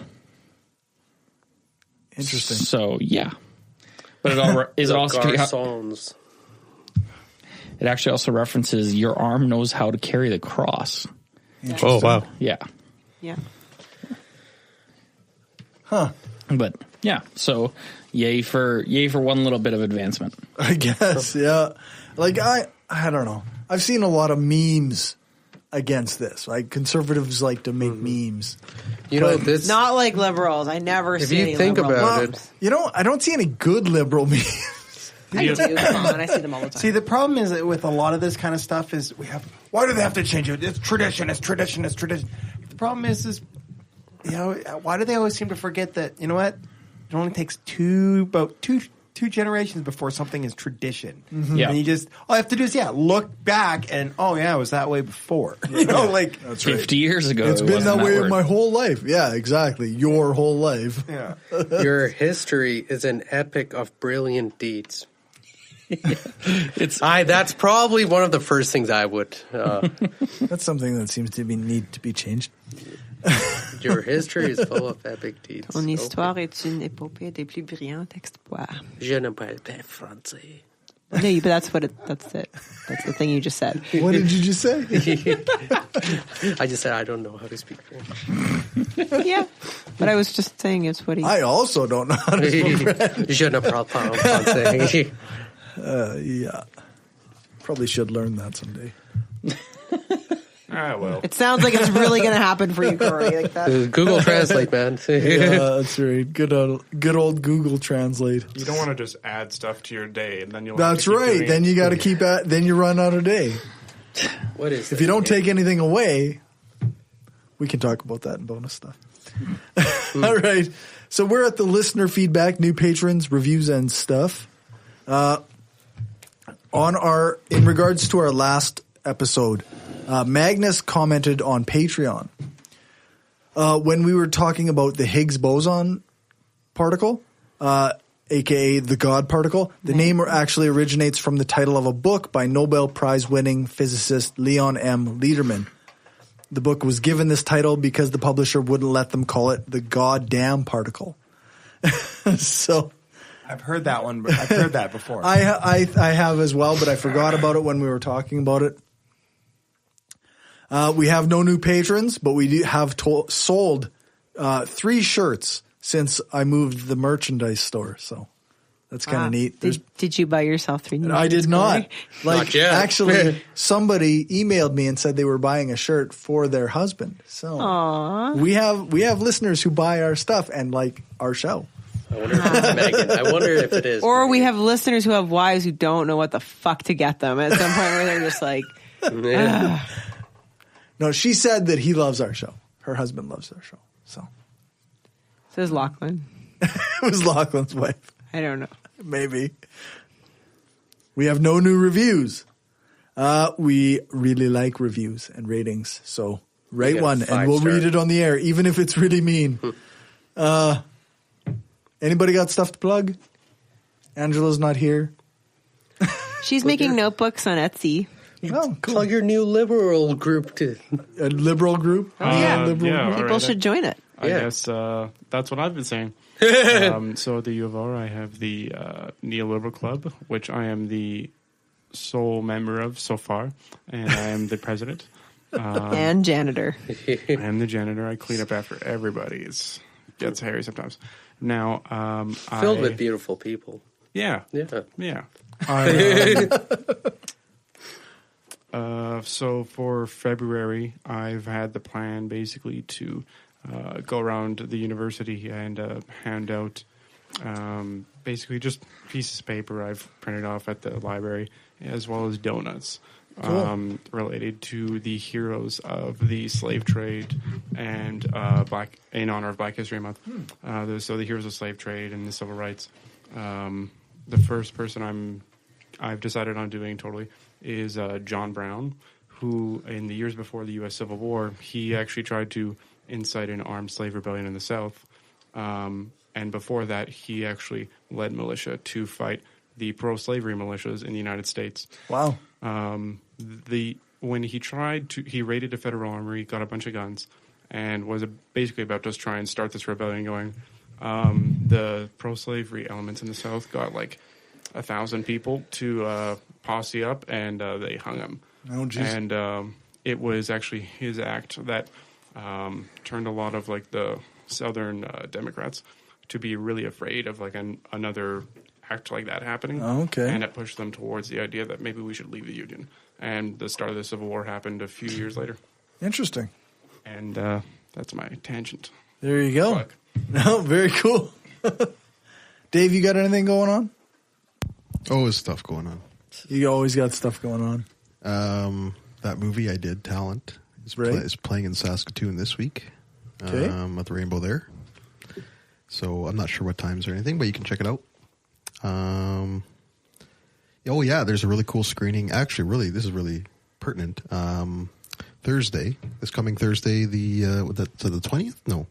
Speaker 2: Interesting.
Speaker 5: So, yeah. But it actually also references your arm knows how to carry the cross.
Speaker 6: Oh, wow.
Speaker 5: Yeah.
Speaker 3: Yeah.
Speaker 2: Huh.
Speaker 5: But yeah, so yay for one little bit of advancement.
Speaker 2: I guess, yeah. Like I don't know. I've seen a lot of memes against this. Like conservatives like to make memes.
Speaker 7: You know, this
Speaker 3: not like liberals. I never see any
Speaker 7: you think
Speaker 3: liberal
Speaker 7: about
Speaker 3: memes.
Speaker 7: it,
Speaker 2: you know, I don't see any good liberal memes.
Speaker 3: I do. Come on, I see them all the time.
Speaker 4: See, the problem is that with a lot of this kind of stuff is why do they have to change it? It's tradition. It's tradition. It's tradition. The problem is you know, why do they always seem to forget that, you know what? It only takes about two generations before something is tradition.
Speaker 2: Mm-hmm.
Speaker 5: Yeah.
Speaker 4: And you just, all you have to do is, look back and, it was that way before. You know, like.
Speaker 2: That's
Speaker 5: 50 years ago.
Speaker 2: It's been that way my whole life. Yeah, exactly. Your whole life.
Speaker 4: Yeah.
Speaker 7: your history is an epic of brilliant deeds. That's probably one of the first things I would.
Speaker 2: That's something that seems to need to be changed.
Speaker 7: Your history is full of epic deeds.
Speaker 3: Ton histoire est une épopée des plus brillants exploits.
Speaker 7: Je ne parle pas français.
Speaker 3: No, but that's it. That's the thing you just said.
Speaker 2: What did you just say?
Speaker 7: I just said I don't know how to speak French.
Speaker 3: Yeah, but I was just saying it's what he.
Speaker 2: I also don't know how to speak French.
Speaker 7: Je ne parle pas français.
Speaker 2: Yeah, probably should learn that someday.
Speaker 13: Well.
Speaker 3: It sounds like it's really going to happen for you, Corey. Like that.
Speaker 7: Google Translate, man.
Speaker 2: Yeah, that's right. Good old Google Translate.
Speaker 13: You don't want to just add stuff to your day, and then you'll.
Speaker 2: That's right. Then you got to keep at. Then you run out of day.
Speaker 7: What is?
Speaker 2: If you don't take anything away, we can talk about that in bonus stuff. All right. So we're at the listener feedback, new patrons, reviews, and stuff. In regards to our last episode. Magnus commented on Patreon when we were talking about the Higgs boson particle, aka the God particle. The name actually originates from the title of a book by Nobel Prize-winning physicist Leon M. Lederman. The book was given this title because the publisher wouldn't let them call it the goddamn particle. So
Speaker 4: I've heard that one. I've heard that before.
Speaker 2: I have as well, but I forgot about it when we were talking about it. We have no new patrons, but we do have sold 3 shirts since I moved the merchandise store. So that's kind of neat.
Speaker 3: Did you buy yourself 3 new shirts?
Speaker 2: I did not.
Speaker 7: Not yet.
Speaker 2: Actually, somebody emailed me and said they were buying a shirt for their husband. So we have listeners who buy our stuff and like our show.
Speaker 7: I wonder if it's Megan. I wonder if it is.
Speaker 3: Or we have listeners who have wives who don't know what the fuck to get them at some point where they're just like,
Speaker 2: No, she said that he loves our show. Her husband loves our show. So
Speaker 3: is Lachlan.
Speaker 2: It was Lachlan's wife.
Speaker 3: I don't know.
Speaker 2: Maybe. We have no new reviews. We really like reviews and ratings. So write one and we'll read it on the air, even if it's really mean. Anybody got stuff to plug? Angela's not here.
Speaker 3: She's making notebooks on Etsy.
Speaker 2: Oh, cool.
Speaker 7: Plug your new liberal group to
Speaker 2: a liberal group.
Speaker 3: People should join it.
Speaker 13: I guess that's what I've been saying. So at the U of R, I have the Neoliberal Club, which I am the sole member of so far, and I am the president
Speaker 3: and janitor.
Speaker 13: I am the janitor. I clean up after everybody. It gets hairy sometimes. Now,
Speaker 7: filled with beautiful people.
Speaker 13: Yeah. So for February, I've had the plan basically to go around the university and hand out basically just pieces of paper I've printed off at the library, as well as donuts related to the heroes of the slave trade and in honor of Black History Month. So the heroes of slave trade and the civil rights. The first person I've decided on doing totally is John Brown, who in the years before the U.S. Civil War, he actually tried to incite an armed slave rebellion in the South. And before that, he actually led militia to fight the pro-slavery militias in the United States.
Speaker 2: Wow.
Speaker 13: When he raided a federal armory, got a bunch of guns, and was basically about to try and start this rebellion going. The pro-slavery elements in the South got like 1,000 people to posse up, and they hung him.
Speaker 2: Oh, geez.
Speaker 13: And it was actually his act that turned a lot of like the Southern Democrats to be really afraid of like another act like that happening.
Speaker 2: Oh, okay.
Speaker 13: And it pushed them towards the idea that maybe we should leave the Union. And the start of the Civil War happened a few years later.
Speaker 2: Interesting.
Speaker 13: And that's my tangent.
Speaker 2: There you go. No, very cool. Dave, you got anything going on?
Speaker 6: Always stuff going on.
Speaker 2: You always got stuff going
Speaker 6: on. That movie I did, Talent, is playing in Saskatoon this week.
Speaker 2: Okay.
Speaker 6: At the Rainbow there. So I'm not sure what times or anything, but you can check it out. Oh yeah, there's a really cool screening. Actually, this is really pertinent. This coming Thursday, the 20th? No.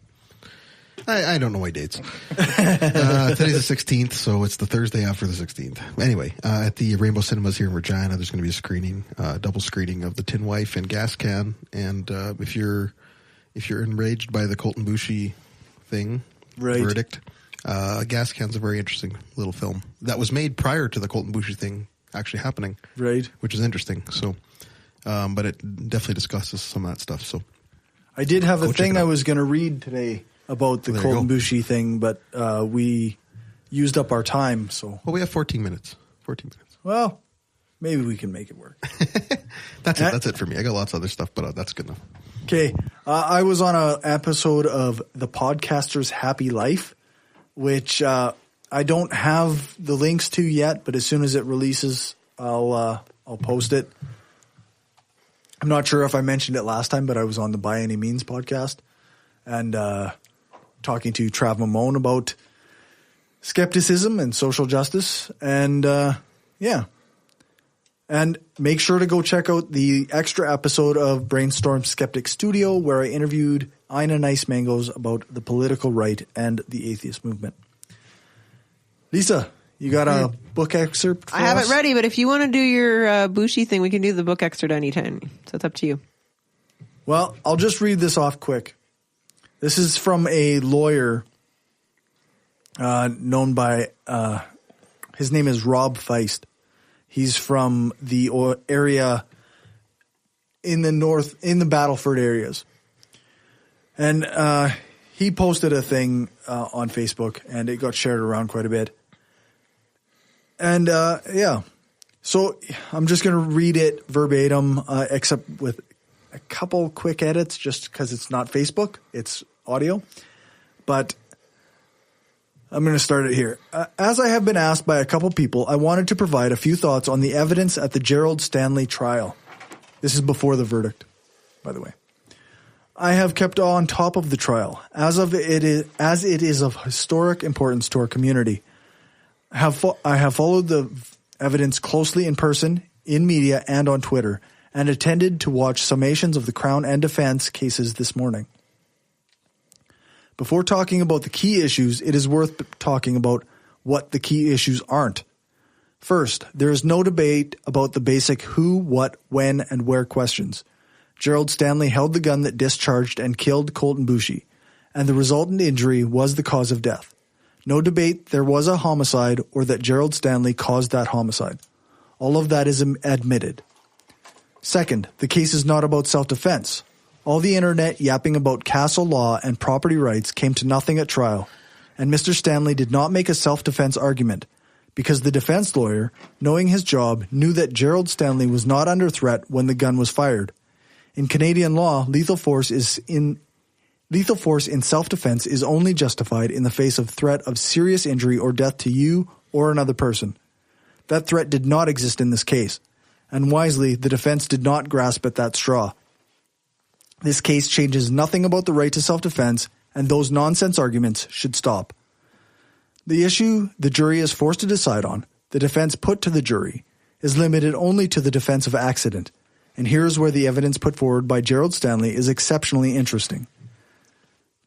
Speaker 6: I don't know my dates. Today's the 16th, so it's the Thursday after the 16th. Anyway, at the Rainbow Cinemas here in Regina, there's going to be a screening, double screening of The Tin Wife and Gas Can. And if you're enraged by the Coulten Boushie thing, verdict, Gas Can's a very interesting little film that was made prior to the Coulten Boushie thing actually happening,
Speaker 2: right?
Speaker 6: Which is interesting. So, but it definitely discusses some of that stuff. So,
Speaker 2: I did have a thing I was going to read today about the Coulten Boushie thing, but we used up our time. So,
Speaker 6: well, we have 14 minutes. 14 minutes.
Speaker 2: Well, maybe we can make it work.
Speaker 6: That's it. That's it for me. I got lots of other stuff, but that's good enough.
Speaker 2: Okay, I was on an episode of The Podcaster's Happy Life, which I don't have the links to yet, but as soon as it releases, I'll post it. I'm not sure if I mentioned it last time, but I was on the By Any Means podcast and talking to Trav Mamone about skepticism and social justice. And yeah. And make sure to go check out the extra episode of Brainstorm Skeptic Studio, where I interviewed Ina Nice Mangos about the political right and the atheist movement. Lisa, you got a book excerpt for
Speaker 3: I have
Speaker 2: us?
Speaker 3: it ready, but if you want to do your Boushie thing, we can do the book excerpt anytime. So it's up to you.
Speaker 2: Well, I'll just read this off quick. This is from a lawyer known by, his name is Rob Feist. He's from the area in the north, in the Battleford areas. And he posted a thing on Facebook, and it got shared around quite a bit. And yeah, so I'm just going to read it verbatim, except with a couple quick edits, just because it's not Facebook, it's audio. But I'm going to start it here. As I have been asked by a couple people, I wanted to provide a few thoughts on the evidence at the Gerald Stanley trial. This is before the verdict, by the way. I have kept on top of the trial, as it is of historic importance to our community. I have followed the evidence closely in person, in media, and on Twitter, and attended to watch summations of the Crown and defense cases this morning. Before talking about the key issues, it is worth talking about what the key issues aren't. First, there is no debate about the basic who, what, when, and where questions. Gerald Stanley held the gun that discharged and killed Coulten Boushie, and the resultant injury was the cause of death. No debate there was a homicide or that Gerald Stanley caused that homicide. All of that is admitted. Second, the case is not about self-defense. All the internet yapping about castle law and property rights came to nothing at trial, and Mr. Stanley did not make a self-defense argument because the defense lawyer, knowing his job, knew that Gerald Stanley was not under threat when the gun was fired. In Canadian law, lethal force in self-defense is only justified in the face of threat of serious injury or death to you or another person. That threat did not exist in this case, and wisely, the defense did not grasp at that straw. This case changes nothing about the right to self-defense, and those nonsense arguments should stop. The issue the jury is forced to decide on, the defense put to the jury, is limited only to the defense of accident, and here's where the evidence put forward by Gerald Stanley is exceptionally interesting.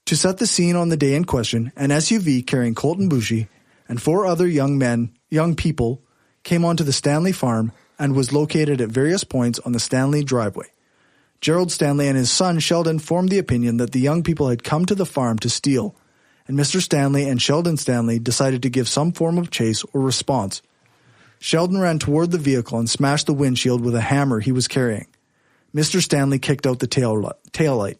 Speaker 2: To set the scene on the day in question, an SUV carrying Coulten Boushie and 4 other young people came onto the Stanley farm and was located at various points on the Stanley driveway. Gerald Stanley and his son Sheldon formed the opinion that the young people had come to the farm to steal, and Mr. Stanley and Sheldon Stanley decided to give some form of chase or response. Sheldon ran toward the vehicle and smashed the windshield with a hammer he was carrying. Mr. Stanley kicked out the tail light.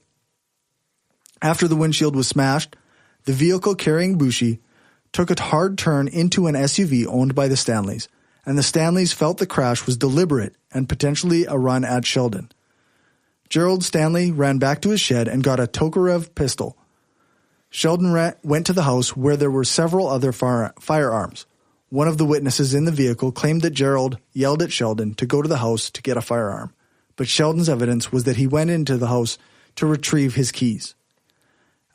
Speaker 2: After the windshield was smashed, the vehicle carrying Boushie took a hard turn into an SUV owned by the Stanleys, and the Stanleys felt the crash was deliberate and potentially a run at Sheldon. Gerald Stanley ran back to his shed and got a Tokarev pistol. Sheldon went to the house where there were several other firearms. One of the witnesses in the vehicle claimed that Gerald yelled at Sheldon to go to the house to get a firearm, but Sheldon's evidence was that he went into the house to retrieve his keys.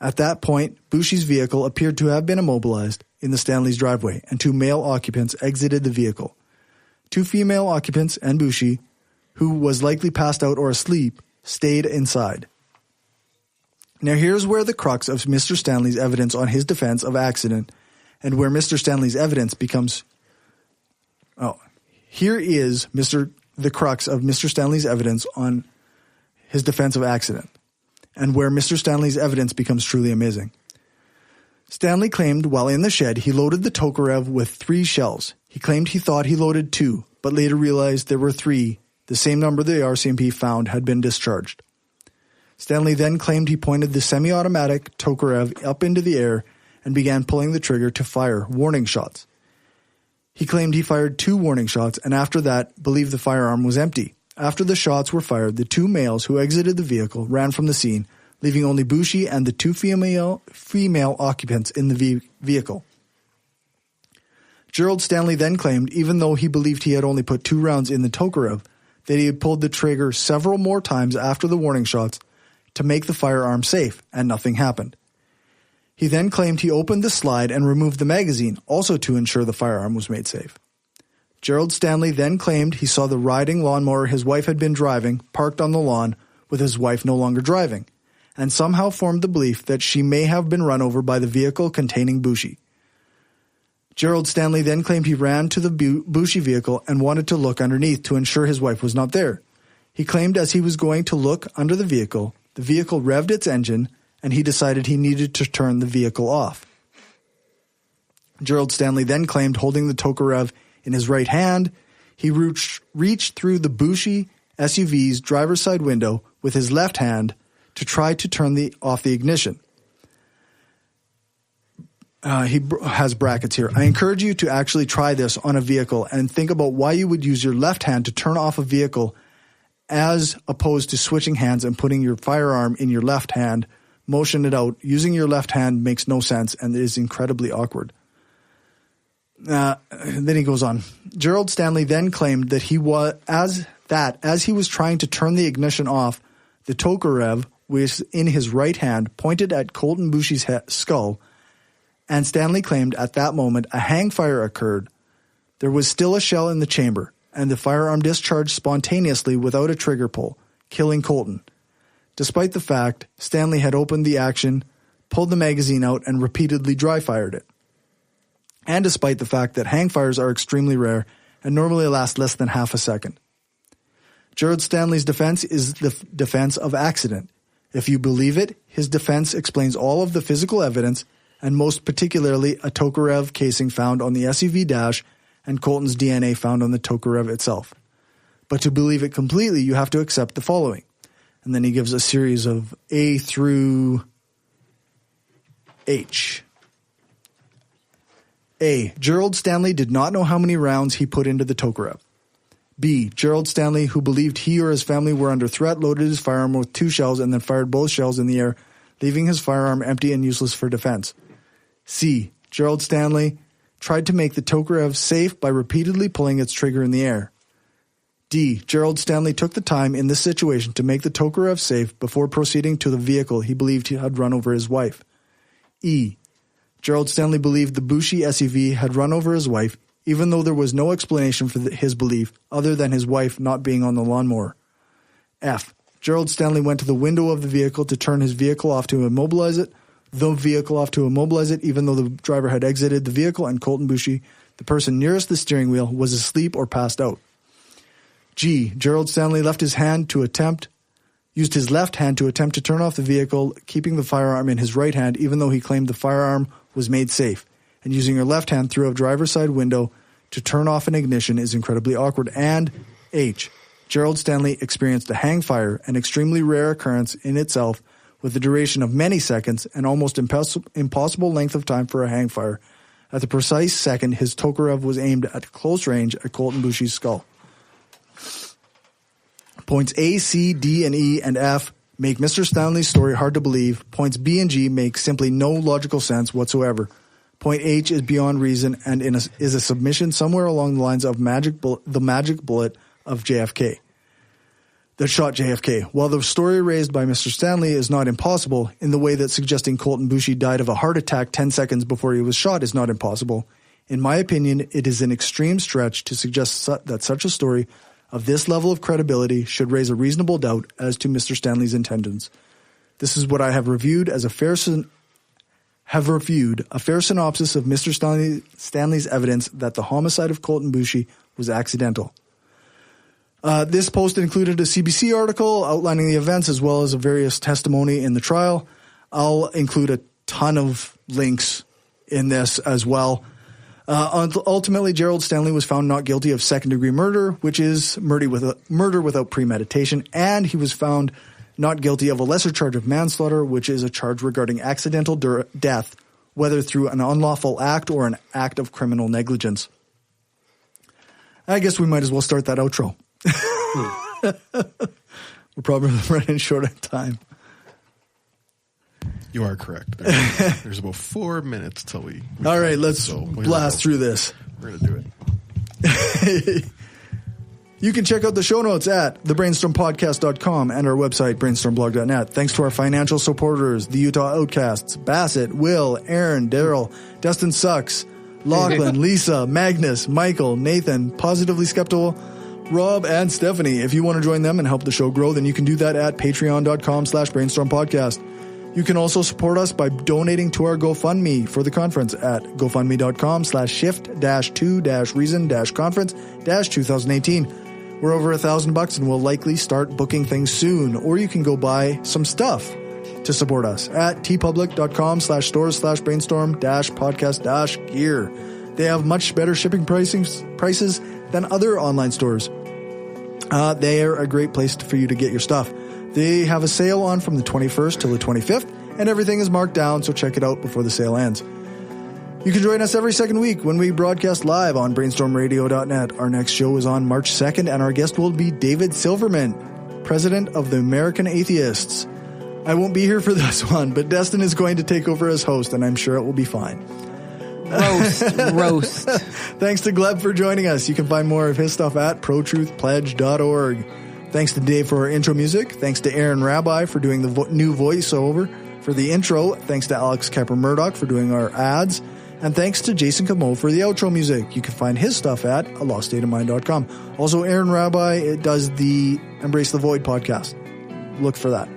Speaker 2: At that point, Boushie's vehicle appeared to have been immobilized in the Stanley's driveway, and 2 male occupants exited the vehicle. 2 female occupants and Boushie, who was likely passed out or asleep, stayed inside. Now here's where the crux of Mr. Stanley's evidence on his defense of accident and where Mr. Stanley's evidence becomes... Here is the crux of Mr. Stanley's evidence on his defense of accident and where Mr. Stanley's evidence becomes truly amazing. Stanley claimed while in the shed he loaded the Tokarev with 3 shells. He claimed he thought he loaded 2, but later realized there were 3, the same number the RCMP found had been discharged. Stanley then claimed he pointed the semi-automatic Tokarev up into the air and began pulling the trigger to fire warning shots. He claimed he fired 2 warning shots and after that believed the firearm was empty. After the shots were fired, the 2 males who exited the vehicle ran from the scene, leaving only Boushie and the 2 female occupants in the vehicle. Gerald Stanley then claimed, even though he believed he had only put 2 rounds in the Tokarev, that he had pulled the trigger several more times after the warning shots to make the firearm safe, and nothing happened. He then claimed he opened the slide and removed the magazine, also to ensure the firearm was made safe. Gerald Stanley then claimed he saw the riding lawnmower his wife had been driving parked on the lawn with his wife no longer driving, and somehow formed the belief that she may have been run over by the vehicle containing Boushie. Gerald Stanley then claimed he ran to the Boushie vehicle and wanted to look underneath to ensure his wife was not there. He claimed as he was going to look under the vehicle revved its engine, and he decided he needed to turn the vehicle off. Gerald Stanley then claimed holding the Tokarev in his right hand, he reached through the Boushie SUV's driver's side window with his left hand to try to turn off the ignition. He has brackets here. I encourage you to actually try this on a vehicle and think about why you would use your left hand to turn off a vehicle as opposed to switching hands and putting your firearm in your left hand, motion it out. Using your left hand makes no sense and is incredibly awkward. Then he goes on. Gerald Stanley then claimed that as he was trying to turn the ignition off, the Tokarev was in his right hand, pointed at Coulten Boushie's skull, and Stanley claimed at that moment a hang fire occurred. There was still a shell in the chamber, and the firearm discharged spontaneously without a trigger pull, killing Coulten. Despite the fact Stanley had opened the action, pulled the magazine out, and repeatedly dry-fired it. And despite the fact that hang fires are extremely rare and normally last less than half a second. Gerald Stanley's defense is the defense of accident. If you believe it, his defense explains all of the physical evidence and most particularly a Tokarev casing found on the SUV dash and Coulten's DNA found on the Tokarev itself. But to believe it completely, you have to accept the following. And then he gives a series of A through H. A. Gerald Stanley did not know how many rounds he put into the Tokarev. B. Gerald Stanley, who believed he or his family were under threat, loaded his firearm with 2 shells and then fired both shells in the air, leaving his firearm empty and useless for defense. C. Gerald Stanley tried to make the Tokarev safe by repeatedly pulling its trigger in the air. D. Gerald Stanley took the time in this situation to make the Tokarev safe before proceeding to the vehicle he believed he had run over his wife. E. Gerald Stanley believed the Boushie SUV had run over his wife, even though there was no explanation for his belief other than his wife not being on the lawnmower. F. Gerald Stanley went to the window of the vehicle to turn his vehicle off to immobilize it, even though the driver had exited the vehicle and Coulten Boushie, the person nearest the steering wheel, was asleep or passed out. G. Gerald Stanley used his left hand to attempt to turn off the vehicle, keeping the firearm in his right hand, even though he claimed the firearm was made safe, and using your left hand through a driver's side window to turn off an ignition is incredibly awkward. And H. Gerald Stanley experienced a hang fire, an extremely rare occurrence in itself, with a duration of many seconds and almost impossible length of time for a hang fire. At the precise second, his Tokarev was aimed at close range at Coulten Boushie's skull. Points A, C, D, and E, and F make Mr. Stanley's story hard to believe. Points B and G make simply no logical sense whatsoever. Point H is beyond reason and is a submission somewhere along the lines of the magic bullet of JFK. That shot JFK. While the story raised by Mr. Stanley is not impossible, in the way that suggesting Coulten Boushie died of a heart attack 10 seconds before he was shot is not impossible, in my opinion, it is an extreme stretch to suggest that such a story of this level of credibility should raise a reasonable doubt as to Mr. Stanley's intentions. This is what I have reviewed as a fair synopsis of Mr. Stanley's evidence that the homicide of Coulten Boushie was accidental. This post included a CBC article outlining the events as well as a various testimony in the trial. I'll include a ton of links in this as well. Ultimately, Gerald Stanley was found not guilty of second-degree murder, which is murder without premeditation, and he was found not guilty of a lesser charge of manslaughter, which is a charge regarding accidental death, whether through an unlawful act or an act of criminal negligence. I guess we might as well start that outro. We're probably running short on time.
Speaker 6: You are correct. There's about 4 minutes till we
Speaker 2: all right, let's blast through this.
Speaker 6: We're going to do it.
Speaker 2: You can check out the show notes at thebrainstormpodcast.com and our website, brainstormblog.net. Thanks to our financial supporters, the Utah Outcasts, Bassett, Will, Aaron, Daryl, Dustin Sucks, Lachlan, Lisa, Magnus, Michael, Nathan, Positively Skeptical, Rob, and Stephanie. If you want to join them and help the show grow, then you can do that at patreon.com/brainstormpodcast. You can also support us by donating to our GoFundMe for the conference at gofundme.com/shift-2-reason-conference-2018. We're over $1,000 and we'll likely start booking things soon, or you can go buy some stuff to support us at tpublic.com/stores/brainstorm-podcast-gear. They have much better shipping prices than other online stores. They are a great place for you to get your stuff. They have a sale on from the 21st till the 25th, and everything is marked down, so check it out before the sale ends. You can join us every second week when we broadcast live on brainstormradio.net. Our next show is on March 2nd, and our guest will be David Silverman, president of the American Atheists. I won't be here for this one, but Destin is going to take over as host, and I'm sure it will be fine.
Speaker 3: Roast.
Speaker 2: Thanks to Gleb for joining us. You can find more of his stuff at protruthpledge.org. Thanks to Dave for our intro music. Thanks to Aaron Rabbi for doing the new voiceover for the intro. Thanks to Alex Kepper-Murdoch for doing our ads. And thanks to Jason Camo for the outro music. You can find his stuff at aloststateofmind.com. Also, Aaron Rabbi does the Embrace the Void podcast. Look for that.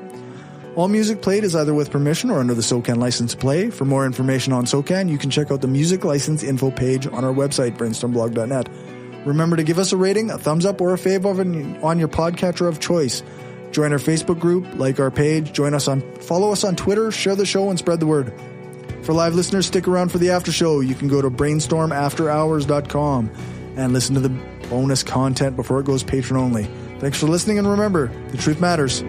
Speaker 2: All music played is either with permission or under the SOCAN license to play. For more information on SOCAN, you can check out the music license info page on our website, brainstormblog.net. Remember to give us a rating, a thumbs up, or a fave on your podcatcher of choice. Join our Facebook group, like our page, follow us on Twitter, share the show, and spread the word. For live listeners, stick around for the after show. You can go to brainstormafterhours.com and listen to the bonus content before it goes patron only. Thanks for listening, and remember, the truth matters.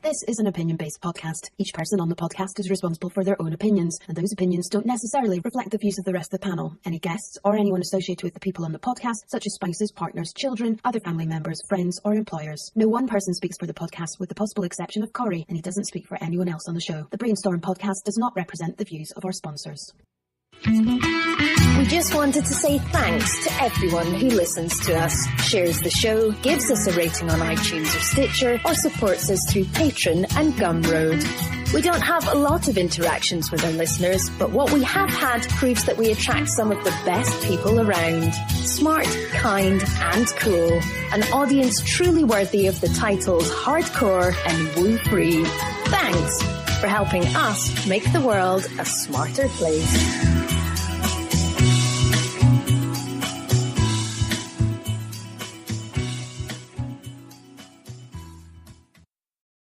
Speaker 14: This is an opinion-based podcast. Each person on the podcast is responsible for their own opinions, and those opinions don't necessarily reflect the views of the rest of the panel. Any guests or anyone associated with the people on the podcast, such as spouses, partners, children, other family members, friends, or employers. No one person speaks for the podcast with the possible exception of Corey, and he doesn't speak for anyone else on the show. The Brainstorm podcast does not represent the views of our sponsors.
Speaker 10: We just wanted to say thanks to everyone who listens to us, shares the show, gives us a rating on iTunes or Stitcher, or supports us through Patreon and Gumroad. We don't have a lot of interactions with our listeners, but what we have had proves that we attract some of the best people around. Smart, kind, and cool. An audience truly worthy of the titles hardcore and woo-free. Thanks for helping us make the world a smarter place.